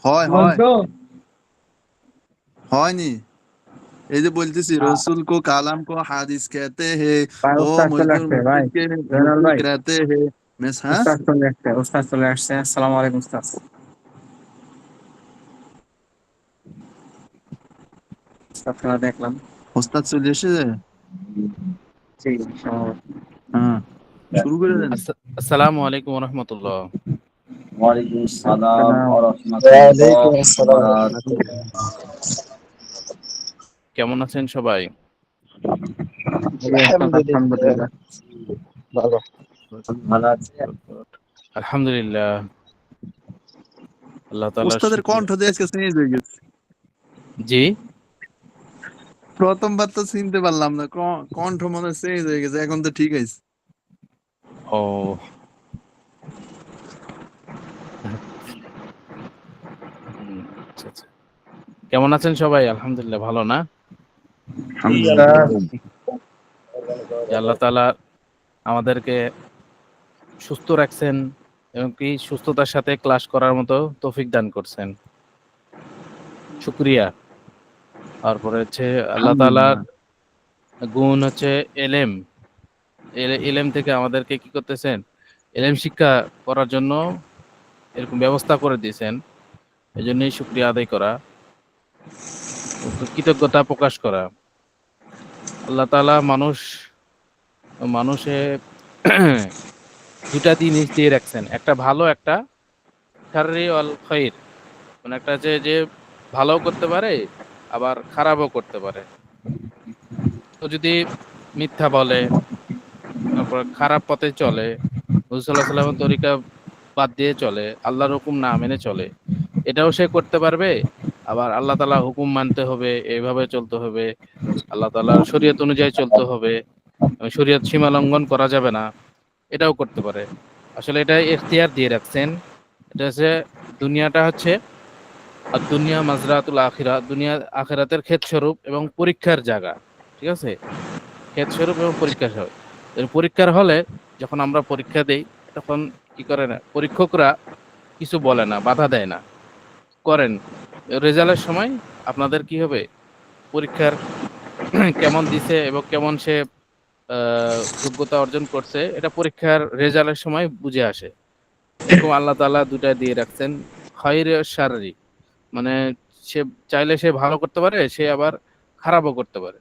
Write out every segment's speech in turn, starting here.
হয় হয় বলতো হয়নি। এই যে বলতেছি, আ- रसूल को कालम को हादिस कहते हैं, ভাই वो উস্তাদ চলে मजदूर আসছে ভাই। मस्जिद के জয়নাল मुशरिक ভাই, रहते हैं। मिस हाँ, উস্তাদ চলে আসছে। আসসালামু আলাইকুম উস্তাদ। উস্তাদকে না দেখলাম। ওস্তাদ চলে এসেছে। জি, সম্ভবত। হ্যাঁ, শুরু করে দেন। আসসালামু আলাইকুম রহমতুল্লাহ। ওয়ালাইকুম আসসালাম আসসালাম। ওয়া ওয়ালাইকুম রাহমাতুল্লাহি ওয়া আসসালাম। বারাকাতুহু। কেমন আছেন সবাই? জি উস্তাদ, আলহামদুলিল্লাহ, আলহামদুলিল্লাহ। ভালো। ভালো আছেন? আলহামদুলিল্লাহ। আল্লাহ তাআলার ওস্তাদের শুকরিয়া। কণ্ঠ দিয়ে আজকে চেঞ্জ হয়ে গেছে। জি, প্রথমবার তো চিনতে পারলাম না, কণ্ঠ মনে চেঞ্জ হয়ে গেছে, এখন তো ঠিক আছে। ও আচ্ছা আচ্ছা। কেমন আছেন সবাই? আলহামদুলিল্লাহ, ভালো না? আলহামদুলিল্লাহ। যে আল্লাহ তাআলা আমাদেরকে সুস্থ রাখছেন এবং কি সুস্থতার সাথে ক্লাস করার মতো তৌফিক দান করছেন। শুকরিয়া। তারপরে হচ্ছে আল্লাহ তাআলার আলহামদুলিল্লাহ। গুণ হচ্ছে এলেম। এলেম থেকে আমাদেরকে কি করতেছেন? এলেম শিক্ষা করার জন্য এরকম ব্যবস্থা করে দিয়েছেন। এজন্যই শুকরিয়া আদায় করা, কৃতজ্ঞতা প্রকাশ করা। আল্লাহ তাআলা মানুষে দুটা জিনিস দিয়ে রাখছেন, একটা ভালো, একটা শাররি ওয়াল খাইর। মানে একটা যে ভালোও করতে পারে, আবার খারাপও করতে পারে। তো যদি মিথ্যা বলে, তারপর খারাপ পথে চলে, রাসূল সাল্লাল্লাহু আলাইহি ওয়াসাল্লামের তরিকা বাদ দিয়ে চলে, আল্লাহর হুকুম না মেনে চলে, এটাও সে করতে পারবে। আবার আল্লাহ তাআলার হুকুম মানতে হবে, এইভাবে চলতে হবে, আল্লাহ তাআলার শরীয়ত অনুযায়ী চলতে হবে, শরীয়ত সীমা লঙ্ঘন করা যাবে না, এটাও করতে পারে। আসলে এটা ইখতিয়ার দিয়ে রাখছেন। এটা হচ্ছে দুনিয়াটা হচ্ছে আর দুনিয়া মাজরাতুল আখিরা, দুনিয়া আখিরাতের ক্ষেতস্বরূপ এবং পরীক্ষার জায়গা। ঠিক আছে? ক্ষেতস্বরূপ এবং পরীক্ষার স্বরূপ। পরীক্ষার হলে যখন আমরা পরীক্ষা দেই, তখন কি করে না, পরীক্ষকরা কিছু বলে না, বাধা দেয় না, করেন। রেজাল্টের সময় আপনাদের কি হবে, পরীক্ষার কেমন দিছে এবং কেমন সে যোগ্যতা অর্জন করছে, এটা পরীক্ষার রেজাল্টের সময় বুঝে আসে। এরকম আল্লাহ তাআলা দুটা দিয়ে রাখছেন, খাইর আর শাররি। মানে সে চাইলে সে ভালো করতে পারে, সে আবার খারাপও করতে পারে।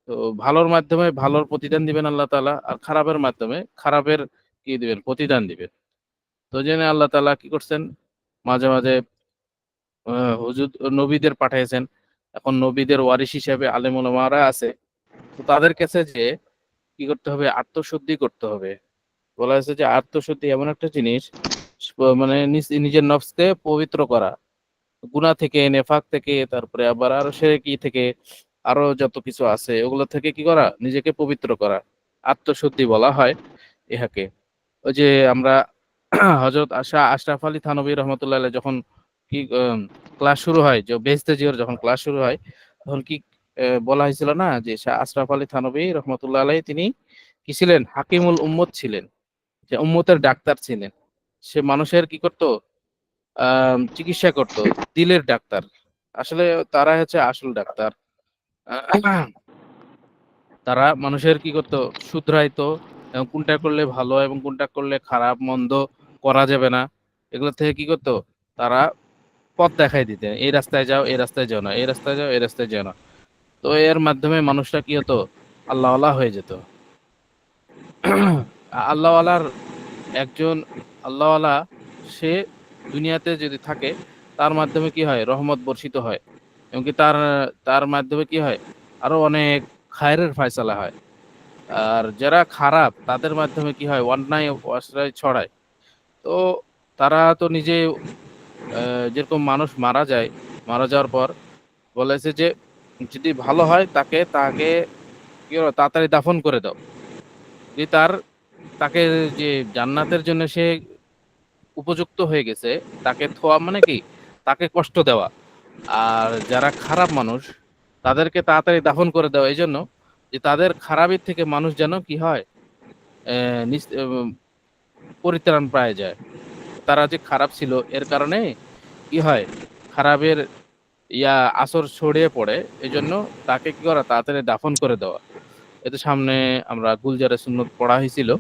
তো ভালোর মাধ্যমে ভালোর প্রতিদান দিবেন আল্লাহ তাআলা, আর খারাপের মাধ্যমে খারাপের কি দিবেন, প্রতিদান দিবেন। তো জেনে আল্লাহ তাআলা কি করছেন, মাঝে মাঝে হুজুর নবীদের পাঠিয়েছেন। এখন নবীদের ওয়ারিস হিসেবে আলেম ওলামারা আছে। তো তাদের কাছে যে কি করতে হবে, আত্মশুদ্ধি করতে হবে। বলা হয়েছে যে আত্মশুদ্ধি এমন একটা জিনিস, মানে নিজের নফসকে পবিত্র করা, গুনাহ থেকে, নেফাক থেকে, তারপরে আবার আরো শিরকি থেকে, আরো যত কিছু আছে ওগুলো থেকে কি করা, নিজেকে পবিত্র করা, আত্মশুদ্ধি বলা হয় ইহাকে। ওই যে আমরা হযরত আশরাফ আলী থানভী রহমতুল্লাহ আলাইহ যখন কি ক্লাস শুরু হয়, যে বেহেশতে জিওর যখন ক্লাস শুরু হয়, তখন কি বলা হয়েছিল না যে শাহ আশরাফ আলী থানভী রহমতুল্লাহ আলাইহ তিনি কি ছিলেন, হাকিমুল উম্মত ছিলেন, যে উম্মতের ডাক্তার ছিলেন। সে মানুষের কি করতো, চিকিৎসা করত, দিলের ডাক্তার। আসলে তারা হচ্ছে আসল ডাক্তার। আহ, তারা মানুষের কি করতো, শুধরাইতো, এবং কোনটা করলে ভালো এবং কোনটা করলে খারাপ মন্দ করা যাবে না, এগুলো থেকে কি করতো, তারা পথ দেখাই দিতেন, এই রাস্তায় যাও, এই রাস্তায় যাও না, এই রাস্তায় যাও, এই রাস্তায় যাও না। তো এর মাধ্যমে মানুষটা কি হতো, আল্লাহওয়ালা হয়ে যেত। আল্লাহওয়ালার একজন আল্লাহওয়ালা, সে দুনিয়াতে যদি থাকে, তার মাধ্যমে কি হয়, রহমত বর্ষিত হয়, এবং কি তার তার মাধ্যমে কি হয়, আরো অনেক খায়রের ফয়সালা হয়। আর যারা খারাপ, তাদের মাধ্যমে কি হয়, অন্যায় আশ্রয় ছড়ায়। তো তারা তো নিজে যেরকম মানুষ মারা যায়, মারা যাওয়ার পর বলেছে যে যদি ভালো হয় তাকে তাকে কি করো, তাড়াতাড়ি দাফন করে দাও। যদি তাকে যে জান্নাতের জন্য সে উপযুক্ত হয়ে গেছে, তাকে থোয়া মানে কি, তাকে কষ্ট দেওয়া। আর যারা খারাপ মানুষ, তাদেরকে তাড়াতাড়ি দাফন করে দেওয়া, এই জন্য যে তাদের খারাপের থেকে মানুষ যেন কি হয়, পরিত্রাণ পায় যায়। তারা যে খারাপ ছিল এর কারণে কি হয়, খারাপের আসর ছড়িয়ে পড়ে। এই জন্য তাকে কি করা, তাড়াতাড়ি দাফন করে দেওয়া। এতে সামনে আমরা গুলজারে সুন্নত পড়া হয়েছিল,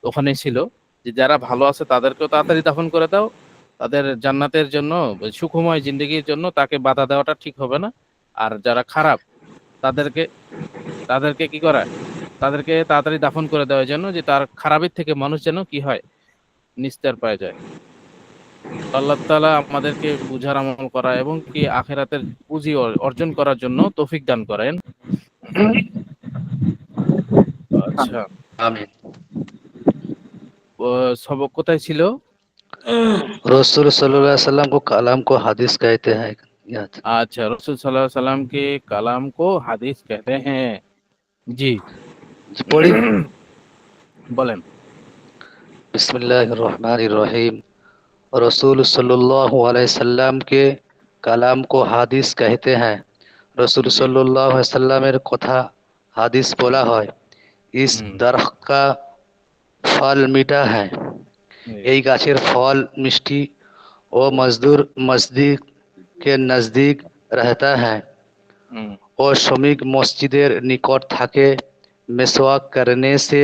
ওখানে ছিল যে যারা ভালো আছে তাদেরকেও তাড়াতাড়ি দাফন করে দাও, তাদের জান্নাতের জন্য, সুখময় জিন্দগির জন্য তাকে বাধা দেওয়াটা ঠিক হবে না। আর যারা খারাপ তাদেরকে তাদেরকে কি করা, তাদেরকে তাড়াতাড়ি দাফন করে দেওয়ার জন্য, যে তার খারাপের থেকে মানুষ যেন কি হয়, নিস্তার পায় যায়। আল্লাহ তাআলা আমাদেরকে বুঝার আমল করা এবং কি আখিরাতের পুঁজি অর্জন করার জন্য তৌফিক দান করেন। আচ্ছা, आमीन। সবক কোথায় ছিল? रसूल सल्लल्लाहु अलैहि वसल्लम को कलाम को हदीस कहते हैं। याद। আচ্ছা, রাসূল সাল্লাল্লাহু আলাইহি সাল্লাম के कलाम को হাদিস कहते हैं। জি, जी पढ़ी। বলেন। बिस्मिल्लाहिर्रहमानिर्रहीम। रसूल सल्लल्लाहु अलैहि वसल्लम के कलाम को हदीस कहते हैं। रसूल জি। सल्लल्लाहु अलैहि वसल्लमेर कथा हदीस बोला है। इस হুম। दरख्त का फल मीठा है। জি। এই গাছের ফল মিষ্টি ও मजदूर मस्जिद के नजदीक रहता है। হুম। ও শ্রমিক মসজিদের নিকট থাকে। मिसवाक करने से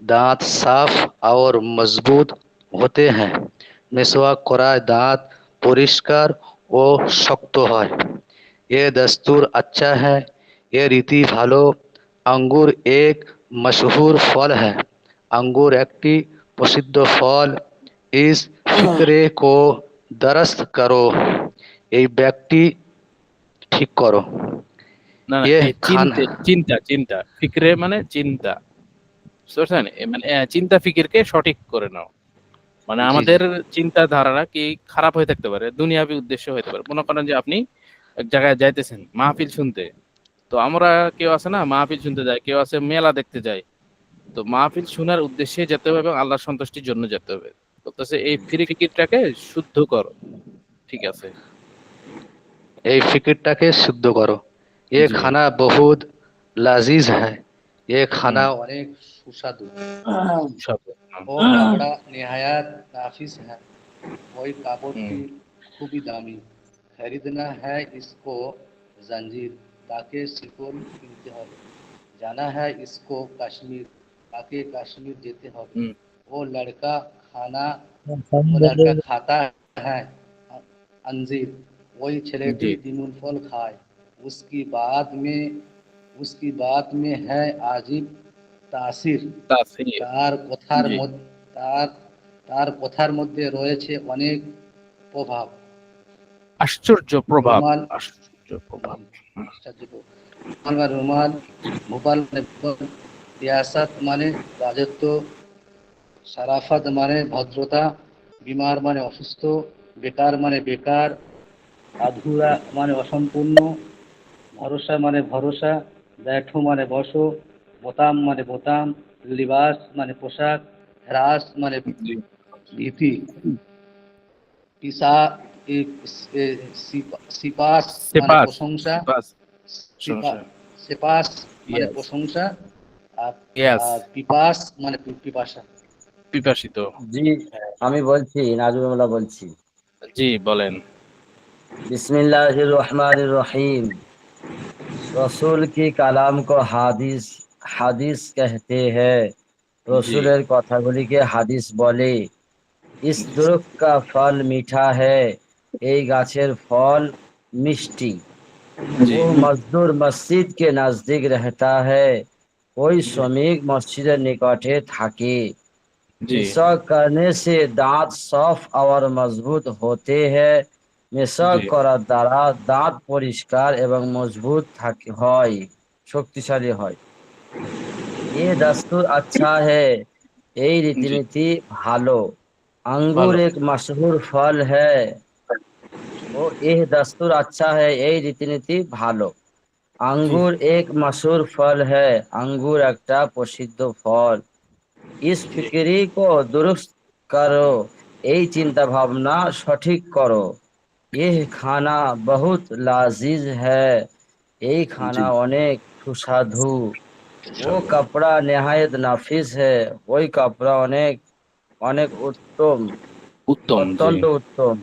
दांत साफ और मजबूत होते हैं। मिसवाक করায় দাঁত পরিষ্কার ও শক্ত হয়। ये दस्तूर अच्छा है। ये रीति ভালো। अंगूर एक मशहूर फल है। अंगूर একটি প্রসিদ্ধ ফল। इस फिक्रे को दरस्त करो। এই ব্যক্তি ঠিক করো। না না, ये এই खाना চিন্তা চিন্তা ফিকরে মানে চিন্তা, বুঝতে পারছেন? মানে চিন্তা ফিকিরকে সঠিক করে নাও। মানে জি জি আমাদের চিন্তা ধারণা কি খারাপ হয়ে থাকতে পারে, দুনিয়াবি উদ্দেশ্য হতে পারে। মনে করেন যে আপনি এক জায়গায় যাইতেছেন মাহফিল শুনতে, তো আমরা কেউ আছে না মাহফিল শুনতে যায়, কেউ আছে মেলা দেখতে যায়। তো মাহফিল শোনার উদ্দেশ্যে যেতে হবে এবং আল্লাহর সন্তুষ্টির জন্য যেতে হবে। বলতেছে এই ফিকিরটাকে শুদ্ধ করো। ঠিক আছে। এই ফিকিরটাকে শুদ্ধ করো। ये জি। खाना बहुत लजीज है। ये হুম। खाना অনেক সুস্বাদু। সব। ও কাপড়া নেহায়াত नाफिस है। ওই কাপড়টি খুবই দামি। खरीदना है इसको जंजीर। তাকে শিকল কিনতে হবে। जाना है इसको कश्मीर। তাকে কাশ্মীর যেতে হবে। হুম। वो लड़का खाना वो लड़का खाता है अंजीर। वही ছেলেটি জি। দিনুল ফল খায়। उसकी बात में है आजिब तासीर। তাসির। তার কথার জি। মধ্যে তার তার কথার মধ্যে রয়েছে অনেক প্রভাব। আশ্চর্য প্রভাব। রুমাল আশ্চর্য প্রভাব। রুমাল বা রুমাল, ভোপাল মানে ভোপাল, রিয়াসাত মানে রাজত্ব, সারাফাত মানে ভদ্রতা, বিমার মানে অসুস্থ, বেকার মানে বেকার, আধুরা মানে অসম্পূর্ণ, ভরসা মানে ভরসা, बैठो মানে বসো, বোতাম মানে বোতাম, লিবাস মানে পোশাক, হ্রাস মানে জি। ভীতি, পিসা সিপাস মানে সেপাস। প্রশংসা, সেপাস। সিপা- সংসার। সেপাস মানে ইয়েস। প্রশংসা, আর ইয়েস। আর পিপাস মানে পিপাসা। পিপাসিত। জি, আমি বলছি, নাজমুল্লাহ বলছি। জি, বলেন। बिस्मिल्लाहिर रहमानिर रहीम। रसूल की कलाम को हादिस हादिस कहते हैं। জি। রসুলের কথাগুলিকে হাদিস বলে। इस दुरुख का फल मीठा है। এই গাছের ফল মিষ্টি। জি। वो मजदूर मस्जिद के नजदीक रहता है। ওই শ্রমিক মসজিদের নিকটে থাকে। জি। मिसाक करने से दांत साफ और मजबूत होते हैं। মিসাক জি। করার দ্বারা দাঁত পরিষ্কার এবং মজবুত হয়, শক্তিশালী হয়। ये दस्तूर अच्छा है। এই জি। রীতিনীতি ভালো। আঙ্গুর ভালো। এক মশহুর ফল है। ও এহ দস্তুর আচ্ছা है। এই রীতিনীতি ভালো। জি। আঙ্গুর এক মশহুর ফল है। আঙ্গুর একটা প্রসিদ্ধ ফল। इस জি। फिक्री को दुरुस्त करो। এই চিন্তা ভাবনা সঠিক করো। यह खाना बहुत लाजीज है। এই জি। খানা অনেক সুস্বাদু। वो সাধু। कपड़ा नेहायत नाफिस है। ওই কাপড়া অনেক অনেক উত্তম, উত্তম। জি। অত্যন্ত উত্তম।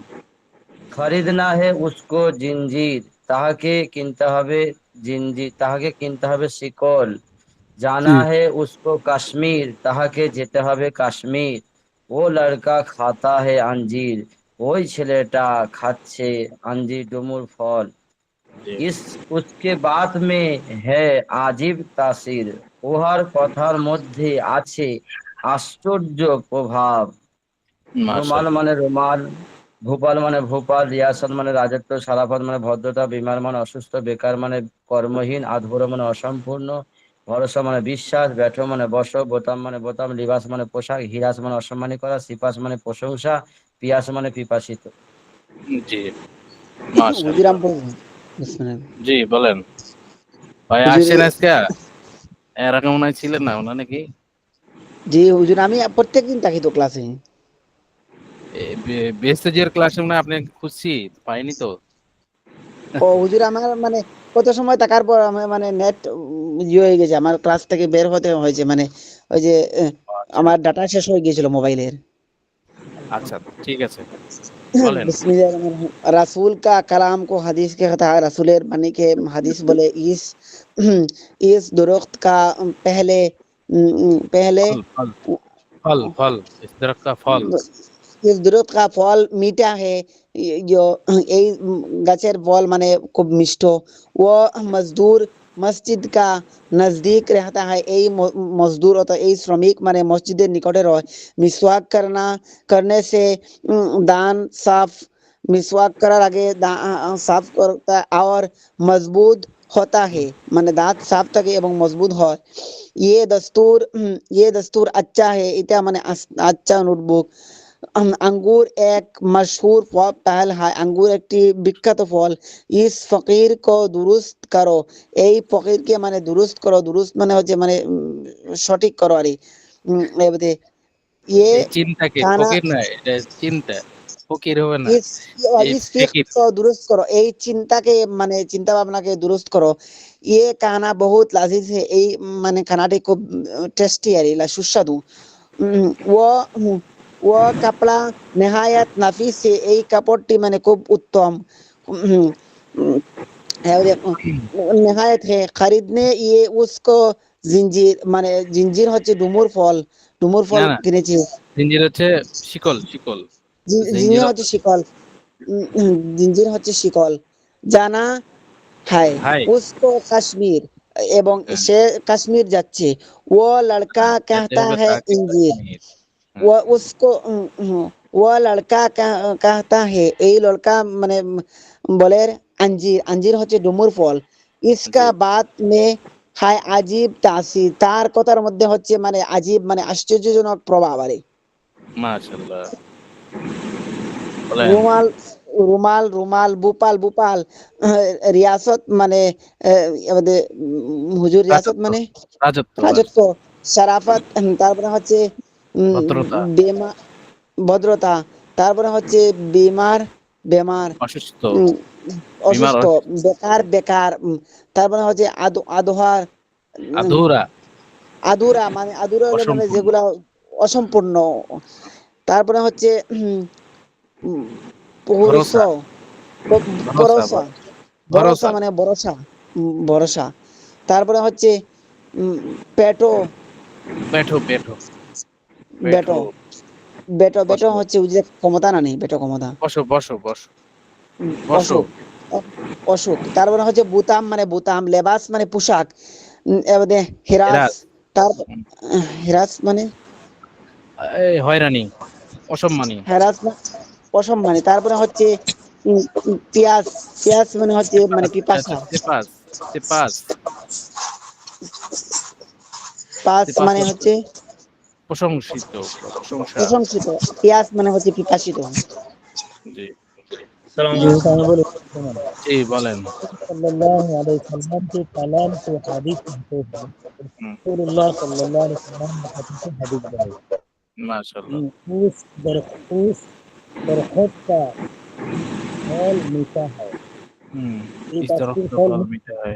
खरीदना है उसको जिंजीर, ताके किनते हबे शिकल। जाना है उसको कश्मीर, তাহাকে যেতে হবে কাশ্মীর। वो लड़का खाता है अंजीर, ওই ছেলেটা খাচ্ছে अंजीर ডুমুর ফল। জি इस उसके बात में है আজীব তাসির, উহার কথার মধ্যে আছে আশ্চর্য প্রভাব। রুমাল মাশাআল্লাহ। মানে রুমাল, ভোপাল মানে ভোপাল, রিয়াসত মানে রাজত্ব, সারাফত মানে ভদ্রতা, বিমার মানে অসুস্থ, বেকার মানে কর্মহীন, আধুরো মানে অসম্পূর্ণ, ভরসা মানে বিশ্বাস, ব্যাঠো মানে বস, বোতাম মানে বোতাম, লিবাস মানে পোশাক, হিরাস মানে অসম্মানী করা, সিপাস মানে প্রশংসা, পিয়াস মানে পিপাসিত। জি হুজুর মাশাআল্লাহ। আমি বলবো। বিসমিল্লাহ। জি বলেন ভাই, হুজুর আসছেন আজকে? এর আগে মনে হয় ছিলেন না ওনা নাকি? জি হুজুর, আমি প্রত্যেকদিন থাকি তো ক্লাসে। বেস্টেজের ক্লাসে মনে হয় আপনি খুঁজছি, পাইনি তো। ও হুজুর, আমার মানে কত সময় থাকার পর আমার মানে নেট ইয়ে হয়ে গেছে, আমার ক্লাস থেকে বের হতে হয়েছে, মানে ওই যে আচ্ছা আমার ডাটা শেষ হয়ে গিয়েছিল মোবাইলের। আচ্ছা, ঠিক আছে বলেন। बिस्मिल्लाहिर्रहमानिर्रहीम। रसूल का कलाम को हदीस के कहता है, रसूलेर बानी के हदीस बोले, इस दुरुस्त का पहले पहले ফল ফল ফল ফল ইসদরাক কা ফল। इस दुरुस्त का ফল मीठा है। जो এই গাছের ফল মানে খুব মিষ্ট। ও মজদুর মসজিদ का नजदीक रहता है। এই মজদুর অথবা এই শ্রমিক মানে মসজিদের নিকটে রয়। মিসওয়াক करने से दान साफ, मिसवाक करार आगे साफ करता है और मजबूत होता है, মানে দাঁত সাফ থাকে এবং মজবুত হয়। ये दस्तूर अच्छा है, এটা মানে আচ্ছা নোটবুক। अंगूर एक मशहूर फल है, अंगूर একটি বিখ্যাত ফল। इस फकीर को दुरुस्त करो, এই ফকিরকে মানে দুরুস্ত করো। দুরুস্ত মানে হচ্ছে মানে সঠিক করো আর এবারে ये এই চিন্তাকে खाना ফকির না, এটা চিন্তা, ফকির হবে না, इस এই इस फिक्र ফিকির। को दुरुस्त करो, এই চিন্তাকে মানে চিন্তা ভাবনাকে দুরুস্ত করো। ये खाना बहुत लजीज है, এই মানে খানাটি খুব টেস্টি আর সুস্বাদু। वो वो कपड़ा नेहायत नफीस है, এই কাপড়টি মানে খুব উত্তম। নেহায়ত है खरीदने ये उसको জিঞ্জির, মানে জিঞ্জির হচ্ছে ডুমুর ফল। ডুমুর না ফল না, কিনেছি। জিঞ্জির হচ্ছে শিকল, শিকল। জিঞ্জির জিঞ্জির হচ্ছে শিকল। জিঞ্জির হচ্ছে শিকল। জানা হায় হাই। উসকো কাশ্মীর, এবং হ্যাঁ, সে কাশ্মীর যাচ্ছে। ও লড়কা যেতে कहता হবে है তাকে इंजीर, কাশ্মীর। वो उसको वो लड़का कहता है, এই লড়কা মানে বলে अंजीर, अंजीर হচ্ছে ডুমুর ফল। इसका জি बात में है अजीब तासीर, তার কথার মধ্যে হচ্ছে মানে আজীব মানে আশ্চর্যজনক প্রভাব আরে। মাশাআল্লাহ। বলেন। রুমাল রুমাল রুমাল ভোপাল ভোপাল রিয়াসত মানে আমাদের হুজুর রিয়াসত রাজত্ব, মানে রাজত্ব আর রাজত্ব। সারাফত তারপরে হচ্ছে ভদ্রতা, বেমা ভদ্রতা। তারপরে হচ্ছে বিমার বেমার, অসুস্থ, উম, বিমার, অসুস্থ। বেকার বেকার। তারপরে হচ্ছে আদোহার, আধুরা, আধুরা মানে আধুরা হলে মানে অসম্পূর্ণ। যেগুলা অসম্পূর্ণ। তারপরে হচ্ছে পুরুষ, ভরসা, ভরসা, ভরসা। ভরসা ভরসা। মানে ভরসা, ভরসা। তারপরে হচ্ছে পেটো, বেঠো, বেঠো, বেটো, বেঠো। বেটো। বেটো বসো, হচ্ছে ওই যে ক্ষমতা না নেই, বেটো ক্ষমতা। বসো, বসো, বসো, বসো। অসুখ, অসুখ। তারপরে হচ্ছে বুতাম মানে বুতাম, লেবাস মানে পোশাক। এবারে হিরাস, এরাজ, তার হিরাস মানে এই হয়রানি, অসম্মানী। হেরাস অসম্মানী। তারপরে হচ্ছে পিয়াস, পিয়াস মানে হচ্ছে মানে পিপাসা। সেপাস, সেপাস, পাস সেপাস মানে হচ্ছে হচ্ছে প্রশংসিত, প্রশংসা। প্রশংসিত। পিয়াস মানে হচ্ছে পিপাসিত। জি जी साहब बोले सुमन। জি बलेन। सल्लल्लाहु अलैहि वसल्लम के कलाम को हदीस कहते हैं। रसूलुल्लाह सल्लल्लाहु अलैहि वसल्लम ने हदीस बनाई। माशाल्लाह। उस दरख्त का फल मीठा है। ये इस तरफ दस्तूर का फल फल मीठा है।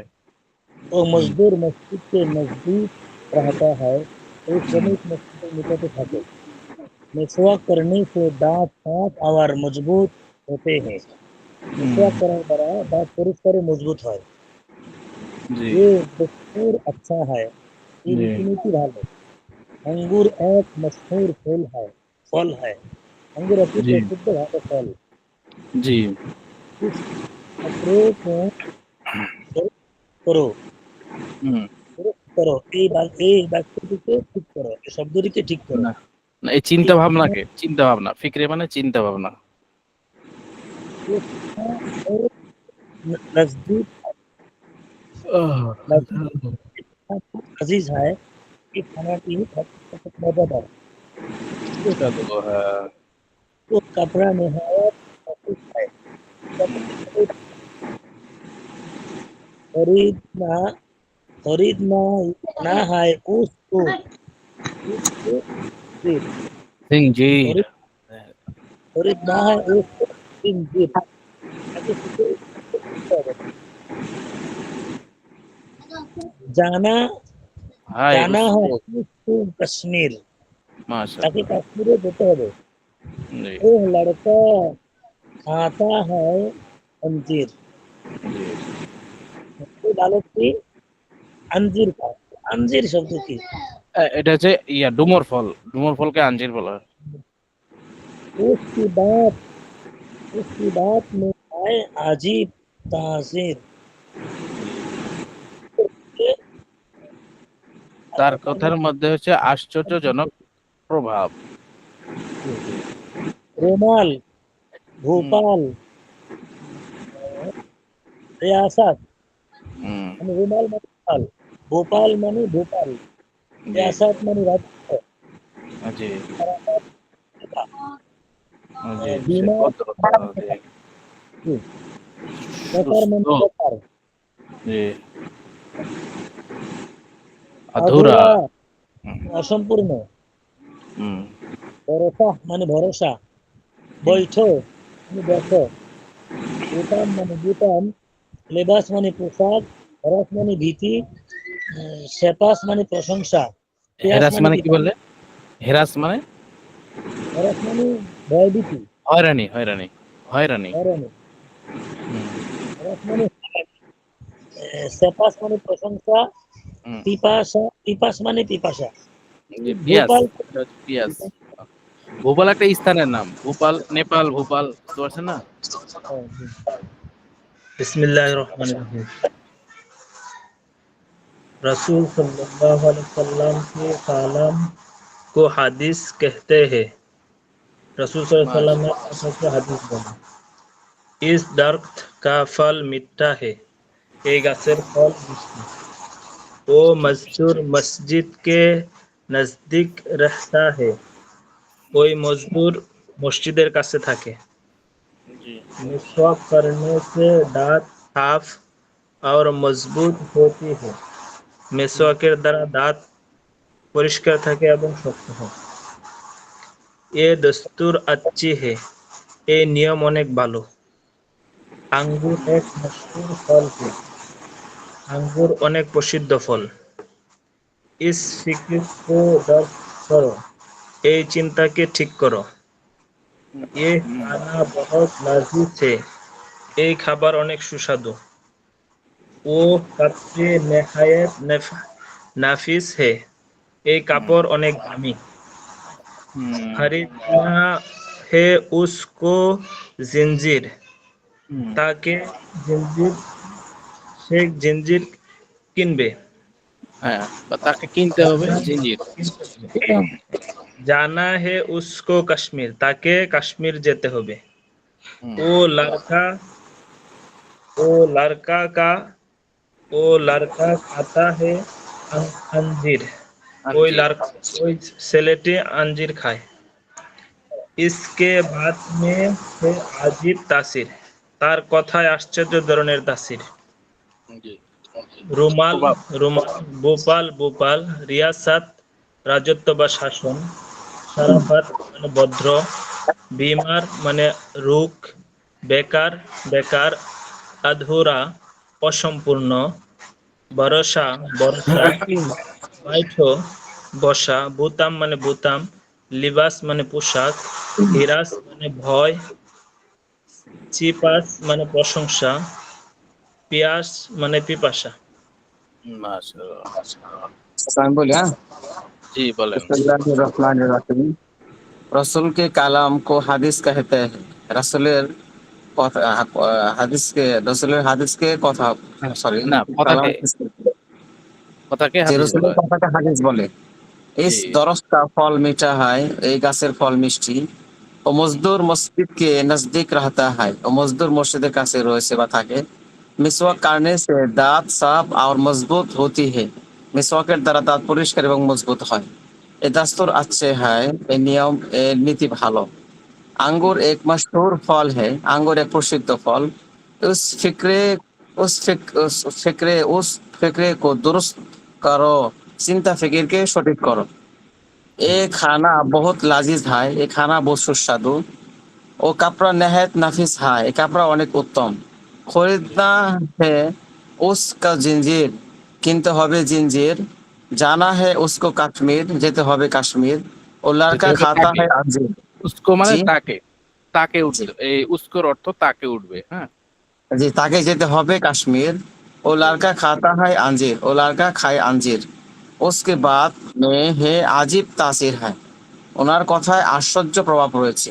और मजदूर मस्जिद के नजदीक रहता है, तो श्रमिक मस्जिद के निकट থাকে। मिसवाक करने से दांत साफ और मजबूत होते हैं। মিসওয়াক করার দ্বারা দাঁত পরিষ্কারে মজবুত হয়। জি ये दस्तूर अच्छा है, ये জি रीतिनीति भालो। अंगूर एक मशहूर फल है। अंगूर अति জি प्रसिद्ध भालो फल। জি इस कपड़े को दुरुस्त करो, হুম दुरुस्त करो। এই বাক্যটিকে ঠিক করো, এই শব্দটিকে ঠিক করো। না না, এই চিন্তা ভাবনাকে, চিন্তা ভাবনা, ফিক্রে মানে চিন্তা ভাবনা। ये खाना बहुत नजदीक अजीज है, ये खाना की बहुत मजेदार। হ্যাঁ तो कपड़ा निहायत नफीस है, खरीदना खरीदना ना है उसको, उसको खरीद জিঞ্জির खरीदना है उसको जिंजीर। आगे सीखो, जाना হাই जाना है उसको उसको कश्मीर, মাশাআল্লাহ ताकि कश्मीरे যেতে হবে। জি ওহ लड़का खाता है अंजीर, জি এই বালকটি अंजीर খায়। अंजीर শব্দ কি? এটা হচ্ছে ইয়া ডুমুর ফল, ডুমুর ফলকে আঞ্জির বলা হয়। उसकी बात में आए अजीब तासीर। তার কথার মধ্যে হচ্ছে আশ্চর্যজনক প্রভাব। रोमाल, भोपाल, रियासत হুম মানে রুমাল মানে ভোপাল, ভোপাল মানে ভোপাল, জি रियासत মানে রাজ্য, জি জি সে बीमार কত জি বেকার মানে সুস্থ বেকার, জি আধুরা অধুরা হুম অসম্পূর্ণ, হুম ভরসা মানে ভরসা, বৈঠো মানে দেখো, বুতাম মানে বুতাম, লেবাস মানে পোশাক, হরস মানে ভীতি, সেপাস মানে প্রশংসা, পেয়াস হেরাস মানে মানে কি পিপাসা, বললে? হেরাস মানে হরস মানে ভয়ভীতি, হয়রানি হয়রানি হয়রানি হয়রানি, হুম হরস মানে সেপাস মানে প্রশংসা, হুম পিপাস মানে পিপাসা। জি পিয়াস, ভোপাল এটা হচ্ছে পিয়াস। ভোপাল একটা স্থানের নাম, ভোপাল নেপাল, ভোপাল বুঝতে পারছেন না? बिस्मिल्लाहिर्रहमानिर्रहीम। रसूल सल्लल्लाहु अलैहि वसल्लम के कलाम को हदीस कहते हैं। रसूल सल्लल्लाहु अलैहि वसल्लम ने अपने से हदीस बोली, इस दरख्त का फल मीठा है, এই গাছের ফল মিষ্টি। वो मजदूर मस्जिद के नजदीक रहता है, ওই মজদুর মসজিদের কাছে থাকে। জি मिसवाक करने से दांत साफ और मजबूत होती है, মিসওয়াকের দ্বারা দাঁত পরিষ্কার থাকে এবং শক্ত হয়। এ দস্তুর আচ্ছি হে, এই নিয়ম অনেক ভালো। আঙ্গুর এক মশহুর ফল হে, আঙ্গুর অনেক প্রসিদ্ধ ফল। ইস ফিক্র কো দর্দ করো, এই চিন্তাকে ঠিক করো। ये खाना बहुत लजीज है, এই খাবার অনেক সুস্বাদু। ও কপড়ে নেহায়েত নাফিস है, এই কাপড় অনেক দামি। হুম खरीदना है उसको जिंजीर, হুম তাকে জিঞ্জির সে জিঞ্জির কিনবে। হ্যাঁ বা তাকে কিনতে হবে জিঞ্জির। জানা হে উসকো কাশ্মীর, তাকে কাশ্মীর যেতে হবে। হুম ও লড়কা ও লড়কা কা ও লড়কা খাতা হে अंजीर, ওই আঞ্জির লড়কা ওই ছেলেটি আঞ্জির খায়। इसके बात में है अजीब तासीर, তার কথায় আশ্চর্য ধরনের তাসির। জি রুমাল প্রভাব রুমাল, ভোপাল ভোপাল, রিয়াসাত রাজত্ব বা শাসন, শারাফাত মানে ভদ্র, বিমার মানে রোগ, বেকার বেকার, আধুরা অসম্পূর্ণ, ভরসা ভরসা, বাইঠো বসা, বুতাম মানে বুতাম, লিবাস মানে পোশাক, হিরাস মানে ভয়, চিপাস মানে প্রশংসা, পিয়াস মানে পিপাসা। মাশাআল্লাহ। আচ্ছা, আমি বলি, হ্যাঁ। জি বলেন। बिस्मिल्लाहिर्रहमानिर्रहीम। रसूल के कालाम को हादिस कहते हैं। रसूलेर কথা, হাদিসকে, রসুলের হাদিসকে কথা, সরি, না, কালাম, কথাকে যে হাদিস বলা রসুলের হয়। কথাকে হাদিস বলে। জি। इस दरख्त का फल मीठा है, এই গাছের ফল মিষ্টি। ও মজদুর মসজিদ के नजदीक रहता है, ও মজদুর মসজিদের কাছে রয়েছে বা থাকে। মিসওয়াক करने से दांत साफ और मजबूत होती है, মিসওয়াকের দ্বারা দাঁত পরিষ্কার এবং মজবুত হয়। এই দাস্তুর अच्छे है, এই নিয়ম, এর নীতি ভালো। अंगूर एक मशहूर फल है, अंगूर एक प्रसिद्ध फल। उस फिक्रे उस फिक्रे को दुरुस्त करो, चिंता फिकिर के सटीक करो। ये खाना बहुत लाजिज है, ये खाना बहुत सुस्वादु। वो कपड़ा नहायत नाफिस है, ये कपड़ा अनेक उत्तम। खरीदना है उसका जिंजीर, किनते होबे जिंजीर। जाना है उसको कश्मीर, जेते होबे कश्मीर। वो যেতে लड़का হবে खाता তাকে। है अंजीर। উসকো মানে जी তাকে। তাকে जी উঠতে, এই উসকোর অর্থ তাকে উঠবে, হ্যাঁ। जी, ताके जेते होबे कश्मीर। वो জি। लड़का खाता है अंजीर, वो लड़का खाए अंजीर। उसके হুম। बाद में है আজীব তাসির है, ওনার কথায় আশ্চর্য প্রভাব রয়েছে।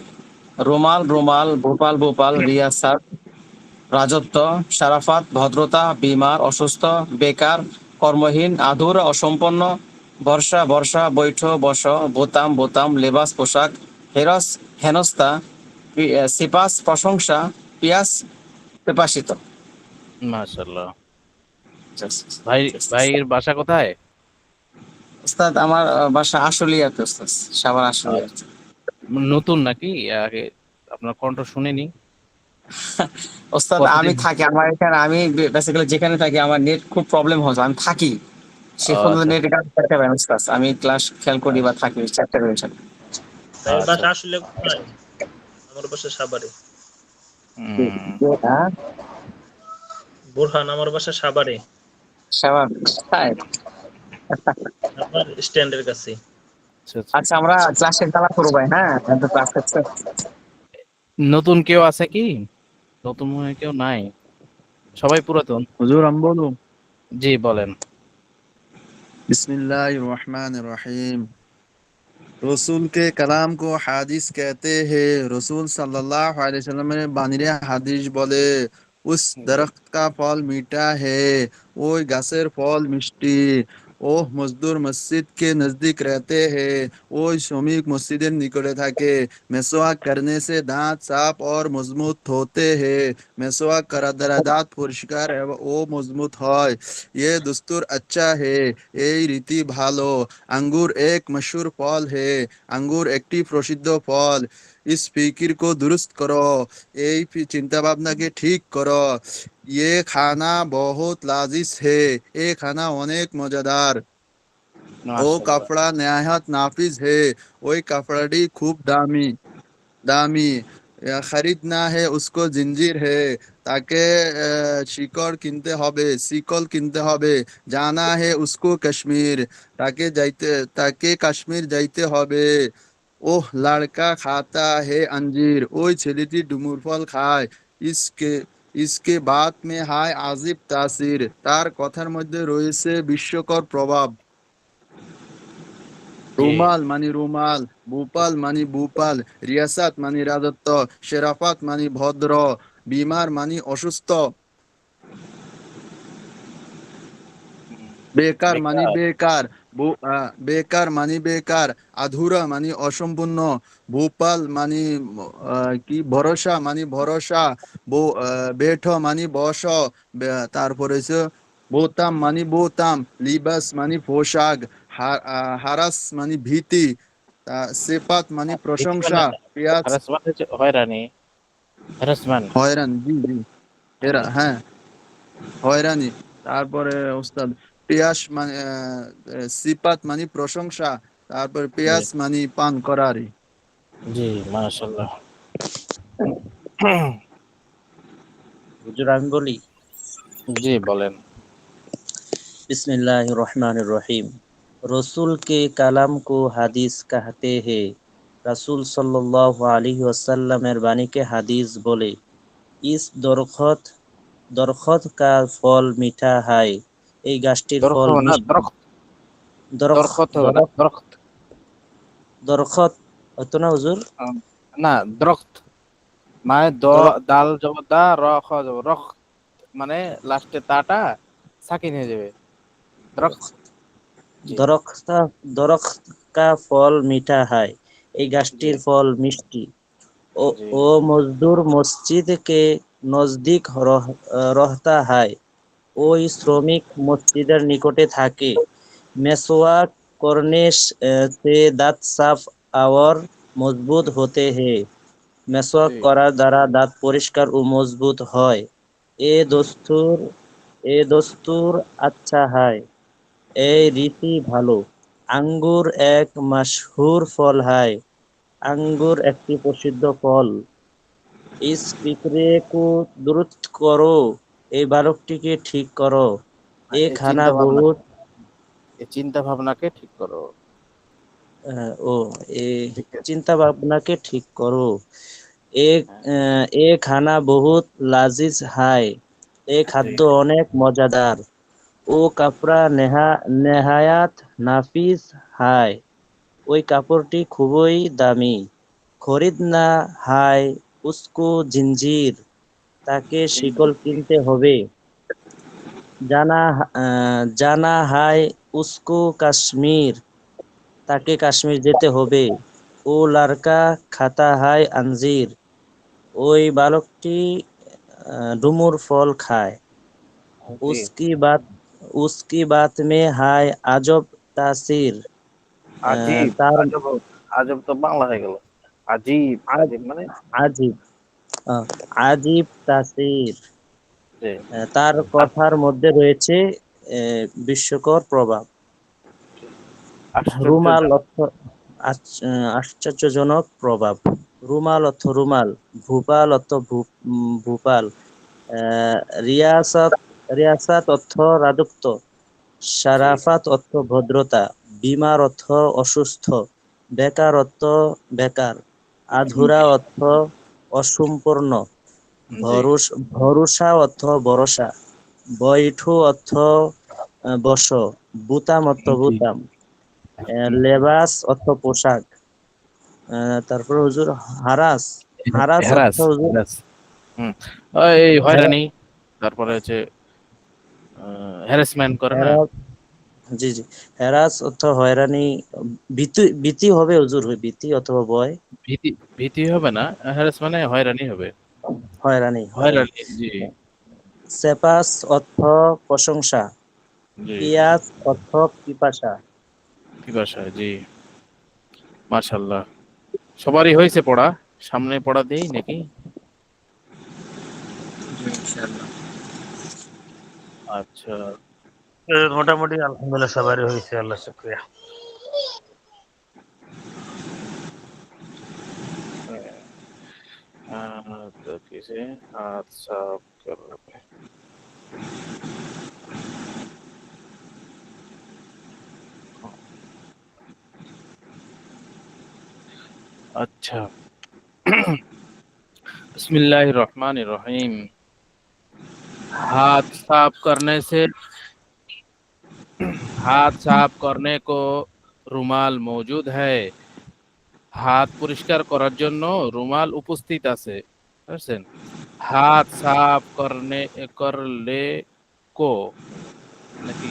রুমাল রুমাল, ভোপাল ভোপাল, রিয়াসাত রাজত্ব, শারাফাত ভদ্রতা, বিমার অসুস্থ, বেকার কর্মহীন, আধুরা অসম্পন্ন, বর্ষা বর্ষা, বৈঠ বস, বোতাম বোতাম, লেবাস পোশাক, হেরস হেনস্তা, সিপাস প্রশংসা, পিয়াস পিপাসিত। মাশাআল্লাহ। Just, ভাই, just. ভাইয়ের বাসা কোথায়? ওস্তাদ আমার বাসা আশুলিয়াতে ওস্তাদ, সাভার আশুলিয়াতে। নতুন নাকি? আগে আপনার কণ্ঠ শুনিনি। ওস্তাদ আমি কতদিন? থাকি আমার এখানে, আমি বেসিক্যালি যেখানে থাকি আমার নেট খুব প্রবলেম হয়, আমি থাকি সেখানে আচ্ছা, নেট কাজ করতে পারি না ওস্তাদ। আমি ক্লাস খেয়াল করি বা আচ্ছা, থাকি চেষ্টা করি ইনশাআল্লাহ। তাই আচ্ছা। বাসা আসলে কোথায়? আমার বাসা সাভারে। হুম। হ্যাঁ, বোরহান, আমার বাসা সাভারে, সাভার, তাই। সাভার স্ট্যান্ডের কাছে। আচ্ছা, আচ্ছা। আচ্ছা, আমরা ক্লাসে খেলা করবো ভাই, হ্যাঁ, তো ক্লাস করছে। নতুন কেউ আছে কি? নতুন মনে হয় কেউ নাই। সবাই পুরাতন। হুজুর আমি বলুন। জি বলেন। बिस्मिल्लाहिर रहमानिर रहीम। रसूल के कलाम को हादिस कहते हैं। रसूल सल्लल्लाहु अलैहि वसल्लम ने बानिरे हादिस बोले। उस জি। दरख्त का फल मीठा है, वो गाছের ফল মিষ্টি। ও মজদুর মসজিদ के नजदीक रहते हैं, वो শ্রমিক মসজিদের নিকটে থাকে। মেসওয়াক करने से दांत साफ और मजबूत होते हैं, মেসওয়াক করার দ্বারা দাঁত পরিষ্কার এবং ও মজবুত হয়। ये दस्तूर अच्छा है, এই রীতি ভালো। আঙ্গুর এক মশহুর ফল है, আঙ্গুর একটি প্রসিদ্ধ ফল। इस फिकिर को दुरुस्त करो, এই চিন্তা ভাবনাকে ঠিক করো। ये खाना बहुत लाजिज है, এই খানা অনেক মজাদার। ও মাশাআল্লাহ। কাপড়া নেহায়ত নাফিস है, ওই কাপড়াটি খুব দামি দামি। खरीदना है उसको जिंजीर है, তাকে শিকড় কিনতে হবে, শিকল কিনতে হবে। জানা है उसको कश्मीर, তাকে কাশ্মীর যাইতে হবে। ওহ লড়কা খাতা হে अंजीर, ওই ছেলেটি ডুমুর ফল খায়। ইসকে ইসকে বাত মে হায় আজিব তাসির, তার কথার মধ্যে রয়েছে বিস্ময়কর প্রভাব। জি। রুমাল মানে রুমাল, ভূপাল মানে ভূপাল, রিয়াসাত মানে রাজত্ব, শেরাফাত মানে ভদ্র, বিমার মানে অসুস্থ, হুম। বেকার মানে বেকার। বেকার, বেকার মানে বেকার, আধুরা মানে অসম্পূর্ণ, ভূপাল মানে কি ভরসা মানে ভরসা, বেঠ মানে বস, তারপরে হচ্ছে বোতাম মানে বোতাম, লিবাস মানে পোশাক, হারাস মানে ভীতি, সেপাত মানে ভীতি মানে প্রশংসা, পেঁয়াজ হ্যারাসমেন্ট হচ্ছে হয়রানি। হ্যারাসমেন্ট। হয়রান, জি জি, এরা আচ্ছা। হ্যাঁ হয়রানি। তারপরে ওস্তাদ পেয়াস মানে সিপাত মানে প্রশংসা, তারপরে জি, পেয়াস মানে পান করারি। জি, মাশাআল্লাহ। হুজুর আমি বলি, জি বলেন। बिस्मिल्लाहिर रहमानिर रहीम। रसूल के कलाम को হাদিস कहते हैं। রাসূল সাল্লাল্লাহু আলাইহি ওয়াসাল্লামের বাণীকে হাদিস বলে। इस दरख्त दरख्त का फल मीठा है এই গাছটির দরখ ফল হবে না, মিষ্টি। দরখত, দরখ দরখত হবে না, দরখ দরখত। দরখত হতো না হুজুর? আম, না, দরখত মানে দরখ দাল জবর দা, র খ জবর রখ, মানে লাস্টে তাটা সাকিন হয়ে যাবে। দরখত। জি দরখত দরখত का फल मीठा है এই জি গাছটির ফল মিষ্টি। ও জি ও মজদুর মসজিদ के नजदीक रहता है ওই শ্রমিক মসজিদের নিকটে থাকে। মেসওয়াক করনে से दांत साफ और मजबूत होते हैं মেসওয়াক জি করার দ্বারা দাঁত পরিষ্কার ও মজবুত হয়। এ দস্তুর এ দস্তুর আচ্ছা হয় এই রীতি ভালো। আঙ্গুর এক মাশহুর ফল হয় আঙ্গুর একটি প্রসিদ্ধ ফল। ইস ফিকরে কো দুরুস্ত করো এই বালকটিকে ঠিক করো। এ এই খানা চিন্তা ভাবনা, বহুত এই চিন্তা ভাবনাকে ঠিক করো। ও এ ঠিক আছে। চিন্তা ভাবনাকে ঠিক করো। এ হ্যাঁ, এ খানা বহুত লাজিজ হায় এ জি খাদ্য অনেক মজাদার। ও কাপড়া নেহায়াত নাফিস হায় ওই কাপড়টি খুবই দামি। খরিদনা হায় উসকো জিঞ্জির তাকে শিকল কিনতে হবে। জানা হায় উসকো কাশ্মীর তাকে কাশ্মীর যেতে হবে। ও লাড়কা খাতা হায় আঞ্জির ওই বালকটি ডুমুর ফল খায়। জি उसकी बात उसकी बात में हाय আজব তাসির আজীব, তার আজব, আজব তো বাংলা হয়ে গেল। আজীব, আজ আজীব মানে আজিব আহ, আজিব তাসির যে তার আ- কথার মধ্যে রয়েছে বিস্ময়কর প্রভাব। রুমাল আশ্চর্যজনক। অর্থ আশ্চর্যজনক প্রভাব। রুমাল অর্থ রুমাল। ভূপাল অর্থ ভূপাল। আহ, রিয়াসাত রিয়াসাত অর্থ রাজত্ব। জি শারাফাত অর্থ ভদ্রতা। বিমার অর্থ অসুস্থ। বেকার অর্থ বেকার। আধুরা অর্থ অসম্পূর্ণ। জি ভরসা অর্থ ভরসা। বৈঠু অর্থ বস। বুতাম অর্থ জি বুতাম। লেবাস অর্থ পোশাক। তারপর হুজুর হারাস হারাস অর্থ হ্যারাস, হুজুর হ্যারাস। হুম, এই হয়রানি, তারপরে হচ্ছে হ্যারাসমেন্ট করে না। হেরা জি জি হেরাস অর্থ হয়রানি। ভীতি ভীতি হবে হুজুর ভীতি অথবা ভয়। ভীতি, ভীতি হবে না, হ্যারাস মানে হয়রানি হবে। হয়রানি হয়রানি। হয়রানি, জি সেপাস অর্থ প্রশংসা। জি। পিয়াস অর্থ পিপাসা। কি ভাষায়? জি, মাশাআল্লাহ। সবারই হয়েছে পড়া, সামনে পড়া দেই নাকি? আচ্ছা, মোটামুটি আলহামদুলিল্লাহ সবারই হয়েছে, আল্লাহ শুক্রিয়া। তো কিসে হাত সাফ করবে। अच्छा। बिस्मिल्लाहिर रहमानिर रहीम। हाथ साफ करने से, हाथ साफ करने को রুমাল মौजूद है। হাত পরিষ্কার করার জন্য রুমাল উপস্থিত আছে, বুঝছেন? হাত সাফ করলে को নাকি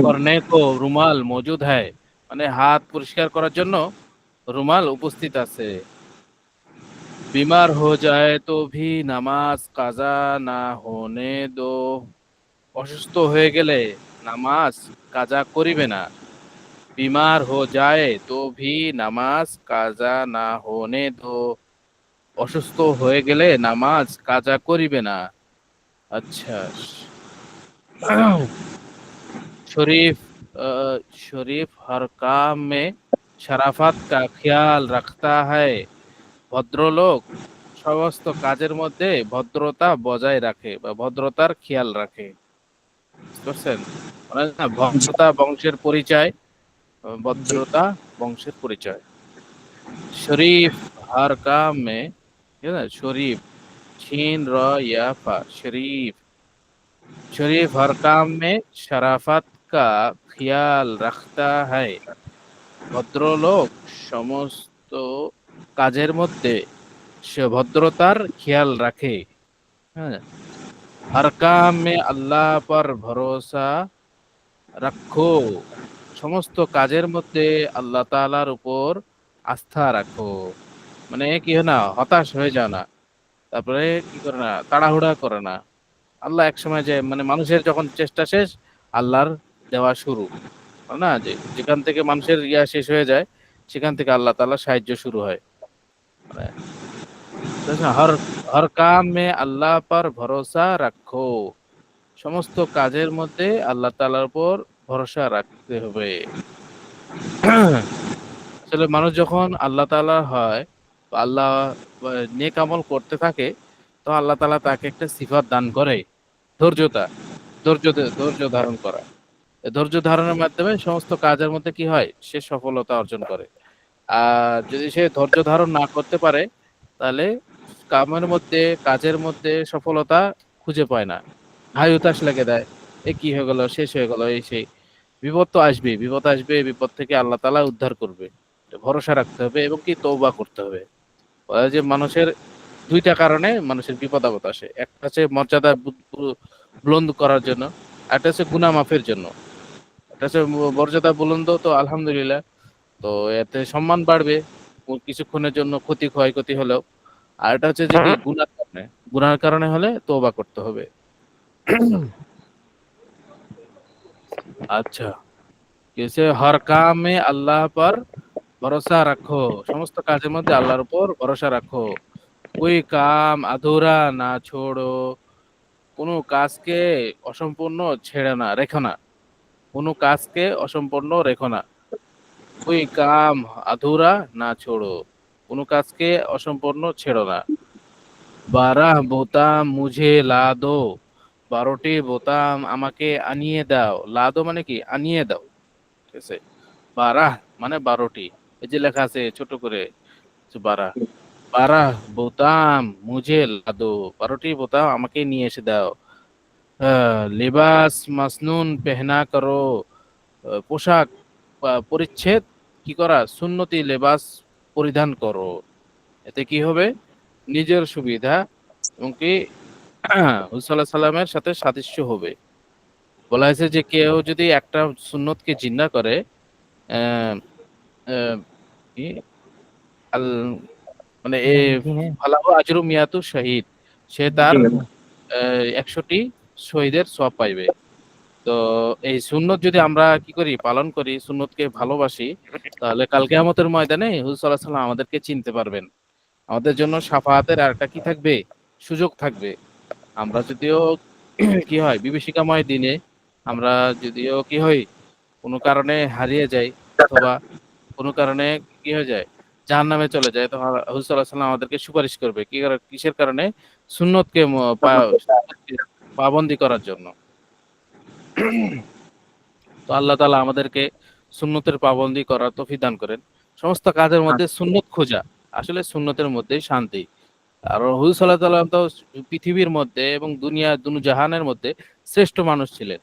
করনে को রুমাল মौजूद है, মানে হাত পরিষ্কার করার জন্য রুমাল উপস্থিত আছে। बीमार हो जाए तो भी নামাজ কাজা না হোনে দো, অসুস্থ হয়ে গেলে নামাজ কাজা করিবে না। बीमार हो जाए तो भी নামাজ কাজা না হোনে দো, অসুস্থ হয়ে গেলে নামাজ কাজা করিবে না। আচ্ছা। शरीफ शरीफ हर काम में शराफत का ख्याल रखता है। ভদ্রলোক সমস্ত কাজের মধ্যে ভদ্রতা বজায় রাখে বা ভদ্রতার খেয়াল রাখে। বুঝতে পারছেন? মানে না, ভদ্রতা বংশের পরিচয়, জি ভদ্রতা বংশের পরিচয়। শরীফ হর কাম মে, ঠিক আছে? শরীফ छीन र या फा शरीफ। शरीफ हर काम में शराफत का ख्याल रखता है। ভদ্রলোক সমস্ত কাজের মধ্যে সে ভদ্রতার খেয়াল রাখে। হ্যাঁ, हर काम में अल्लाह पर भरोसा রাখো। সমস্ত কাজের মধ্যে আল্লাহ তাআলার উপর আস্থা রাখো। মানে কি হয় না, হতাশ হয়ে যাও না, তারপরে কি করে না, তাড়াহুড়া করে না। আল্লাহ এক সময় যে মানে মানুষের যখন চেষ্টা শেষ, আল্লাহর দেওয়া শুরু। হয় না যে যেখান থেকে মানুষের ইয়া শেষ হয়ে যায়, সেখান থেকে আল্লাহ তাআলার সাহায্য শুরু হয়। মানে হর হর কাম মে আল্লাহ পর ভরসা রাখো। সমস্ত কাজের মধ্যে আল্লাহ তাআলার উপর ভরসা রাখতে হবে। আসলে মানুষ যখন আল্লাহ তাআলা হয়, বা আল্লাহ নেক আমল করতে থাকে, তো আল্লাহ তাআলা তাকে একটা সিফাত দান করে, ধৈর্যতা। ধৈর্য ধারণ করা। এই ধৈর্য ধারণের মাধ্যমে সমস্ত কাজের মধ্যে কি হয়, সে সফলতা অর্জন করে। আর যদি সে ধৈর্য ধারণ না করতে পারে, তাহলে কাজের মধ্যে সফলতা খুঁজে পায় না। হাই হুতাশ লেগে দেয়, এ কি হয়ে গেল, শেষ হয়ে গেল, এই সেই। বিপদ তো আসবে, বিপদ আসবে, বিপদ থেকে আল্লাহ তাআলা উদ্ধার করবে। ভরসা রাখতে হবে এবং কি তওবা করতে হবে। বলা হয় যে মানুষের দুইটা কারণে মানুষের বিপদ আপদ আসে। একটা হচ্ছে মর্যাদা বুলন্দ করার জন্য, একটা হচ্ছে গুনাহ মাফের জন্য। একটা হচ্ছে মর্যাদা বুলন্দ, তো আলহামদুলিল্লাহ, তো এতে সম্মান বাড়বে কিছুক্ষণের জন্য, ক্ষয়ক্ষতি হলেও। আর এটা হচ্ছে যে কি গুনার কারণে হলে তওবা করতে হবে। আচ্ছা, কিসে হর কামে আল্লাহ পর ভরসা রাখো। সমস্ত কাজের মধ্যে আল্লাহর উপর ভরসা রাখো। কোই কাম আধুরা না ছোড়ো। কোনো কাজকে অসম্পূর্ণ রেখো না। কোনো কাজকে অসম্পূর্ণ রেখো না। কোই কাম আধুরা না ছোড়ো। কোনো কাজকে অসম্পূর্ণ ছেড়ো না। 12 বোতাম মুঝে লা দো। 12টি বোতাম আমাকে আনিয়ে দাও। লা দো মানে কি, আনিয়ে দাও। ঠিক আছে, 12 মানে 12টি। এই যে লেখা আছে ছোট করে 12। 12 বোতাম মুঝে লা দো। 12টি বোতাম আমাকে নিয়ে এসে দাও। লিবাস মাসনুন পেহনা করো। পোশাক পরিচ্ছেদ কি করা, সুন্নতি লেবাস পরিধান করো। এতে কি হবে, নিজের সুবিধা এবং কি হুজুর সাল্লাল্লাহু আলাইহি সাল্লামের সাথে সাদৃশ্য হবে। বলা হয়েছে যে কেউ যদি একটা সুন্নতকে জিন্না করে, আহ, আহ, কি আল মানে ফালাহু আজরু মিয়াতু শহীদ, সে তার 100টি শহীদের সওয়াব পাইবে। তো এই সুন্নত যদি আমরা কি করি, পালন করি, সুন্নতকে ভালোবাসি, তাহলে কাল কিয়ামতের ময়দানে হুজুর সাল্লাল্লাহু আলাইহি সাল্লাম আমাদেরকে চিনতে পারবেন। আমাদের জন্য শাফাআতের আরেকটা কি থাকবে, সুযোগ থাকবে। আমরা যদিও কি হয়, বিভীষিকাময় দিনে আমরা যদিও কি হই, কোনো কারণে হারিয়ে যাই, অথবা কোনো কারণে কি হয়ে যায়, জাহান্নামে চলে যায়, তখন হুজুর সাল্লাল্লাহু আলাইহি সাল্লাম আমাদেরকে সুপারিশ করবে কিসের কারণে, সুন্নতকে পাবন্দি করার জন্য। তো আল্লাহ তাআলা আমাদেরকে সুন্নতের পাবন্দি করার তৌফিক দান করেন। সমস্ত কাজের মধ্যে সুন্নত খোঁজা, আসলে সুন্নতের মধ্যেই শান্তি। আর হুজুর সাল্লাল্লাহু আলাইহি ওয়াসাল্লাম তো পৃথিবীর মধ্যে এবং দুনু জাহানের মধ্যে শ্রেষ্ঠ মানুষ ছিলেন।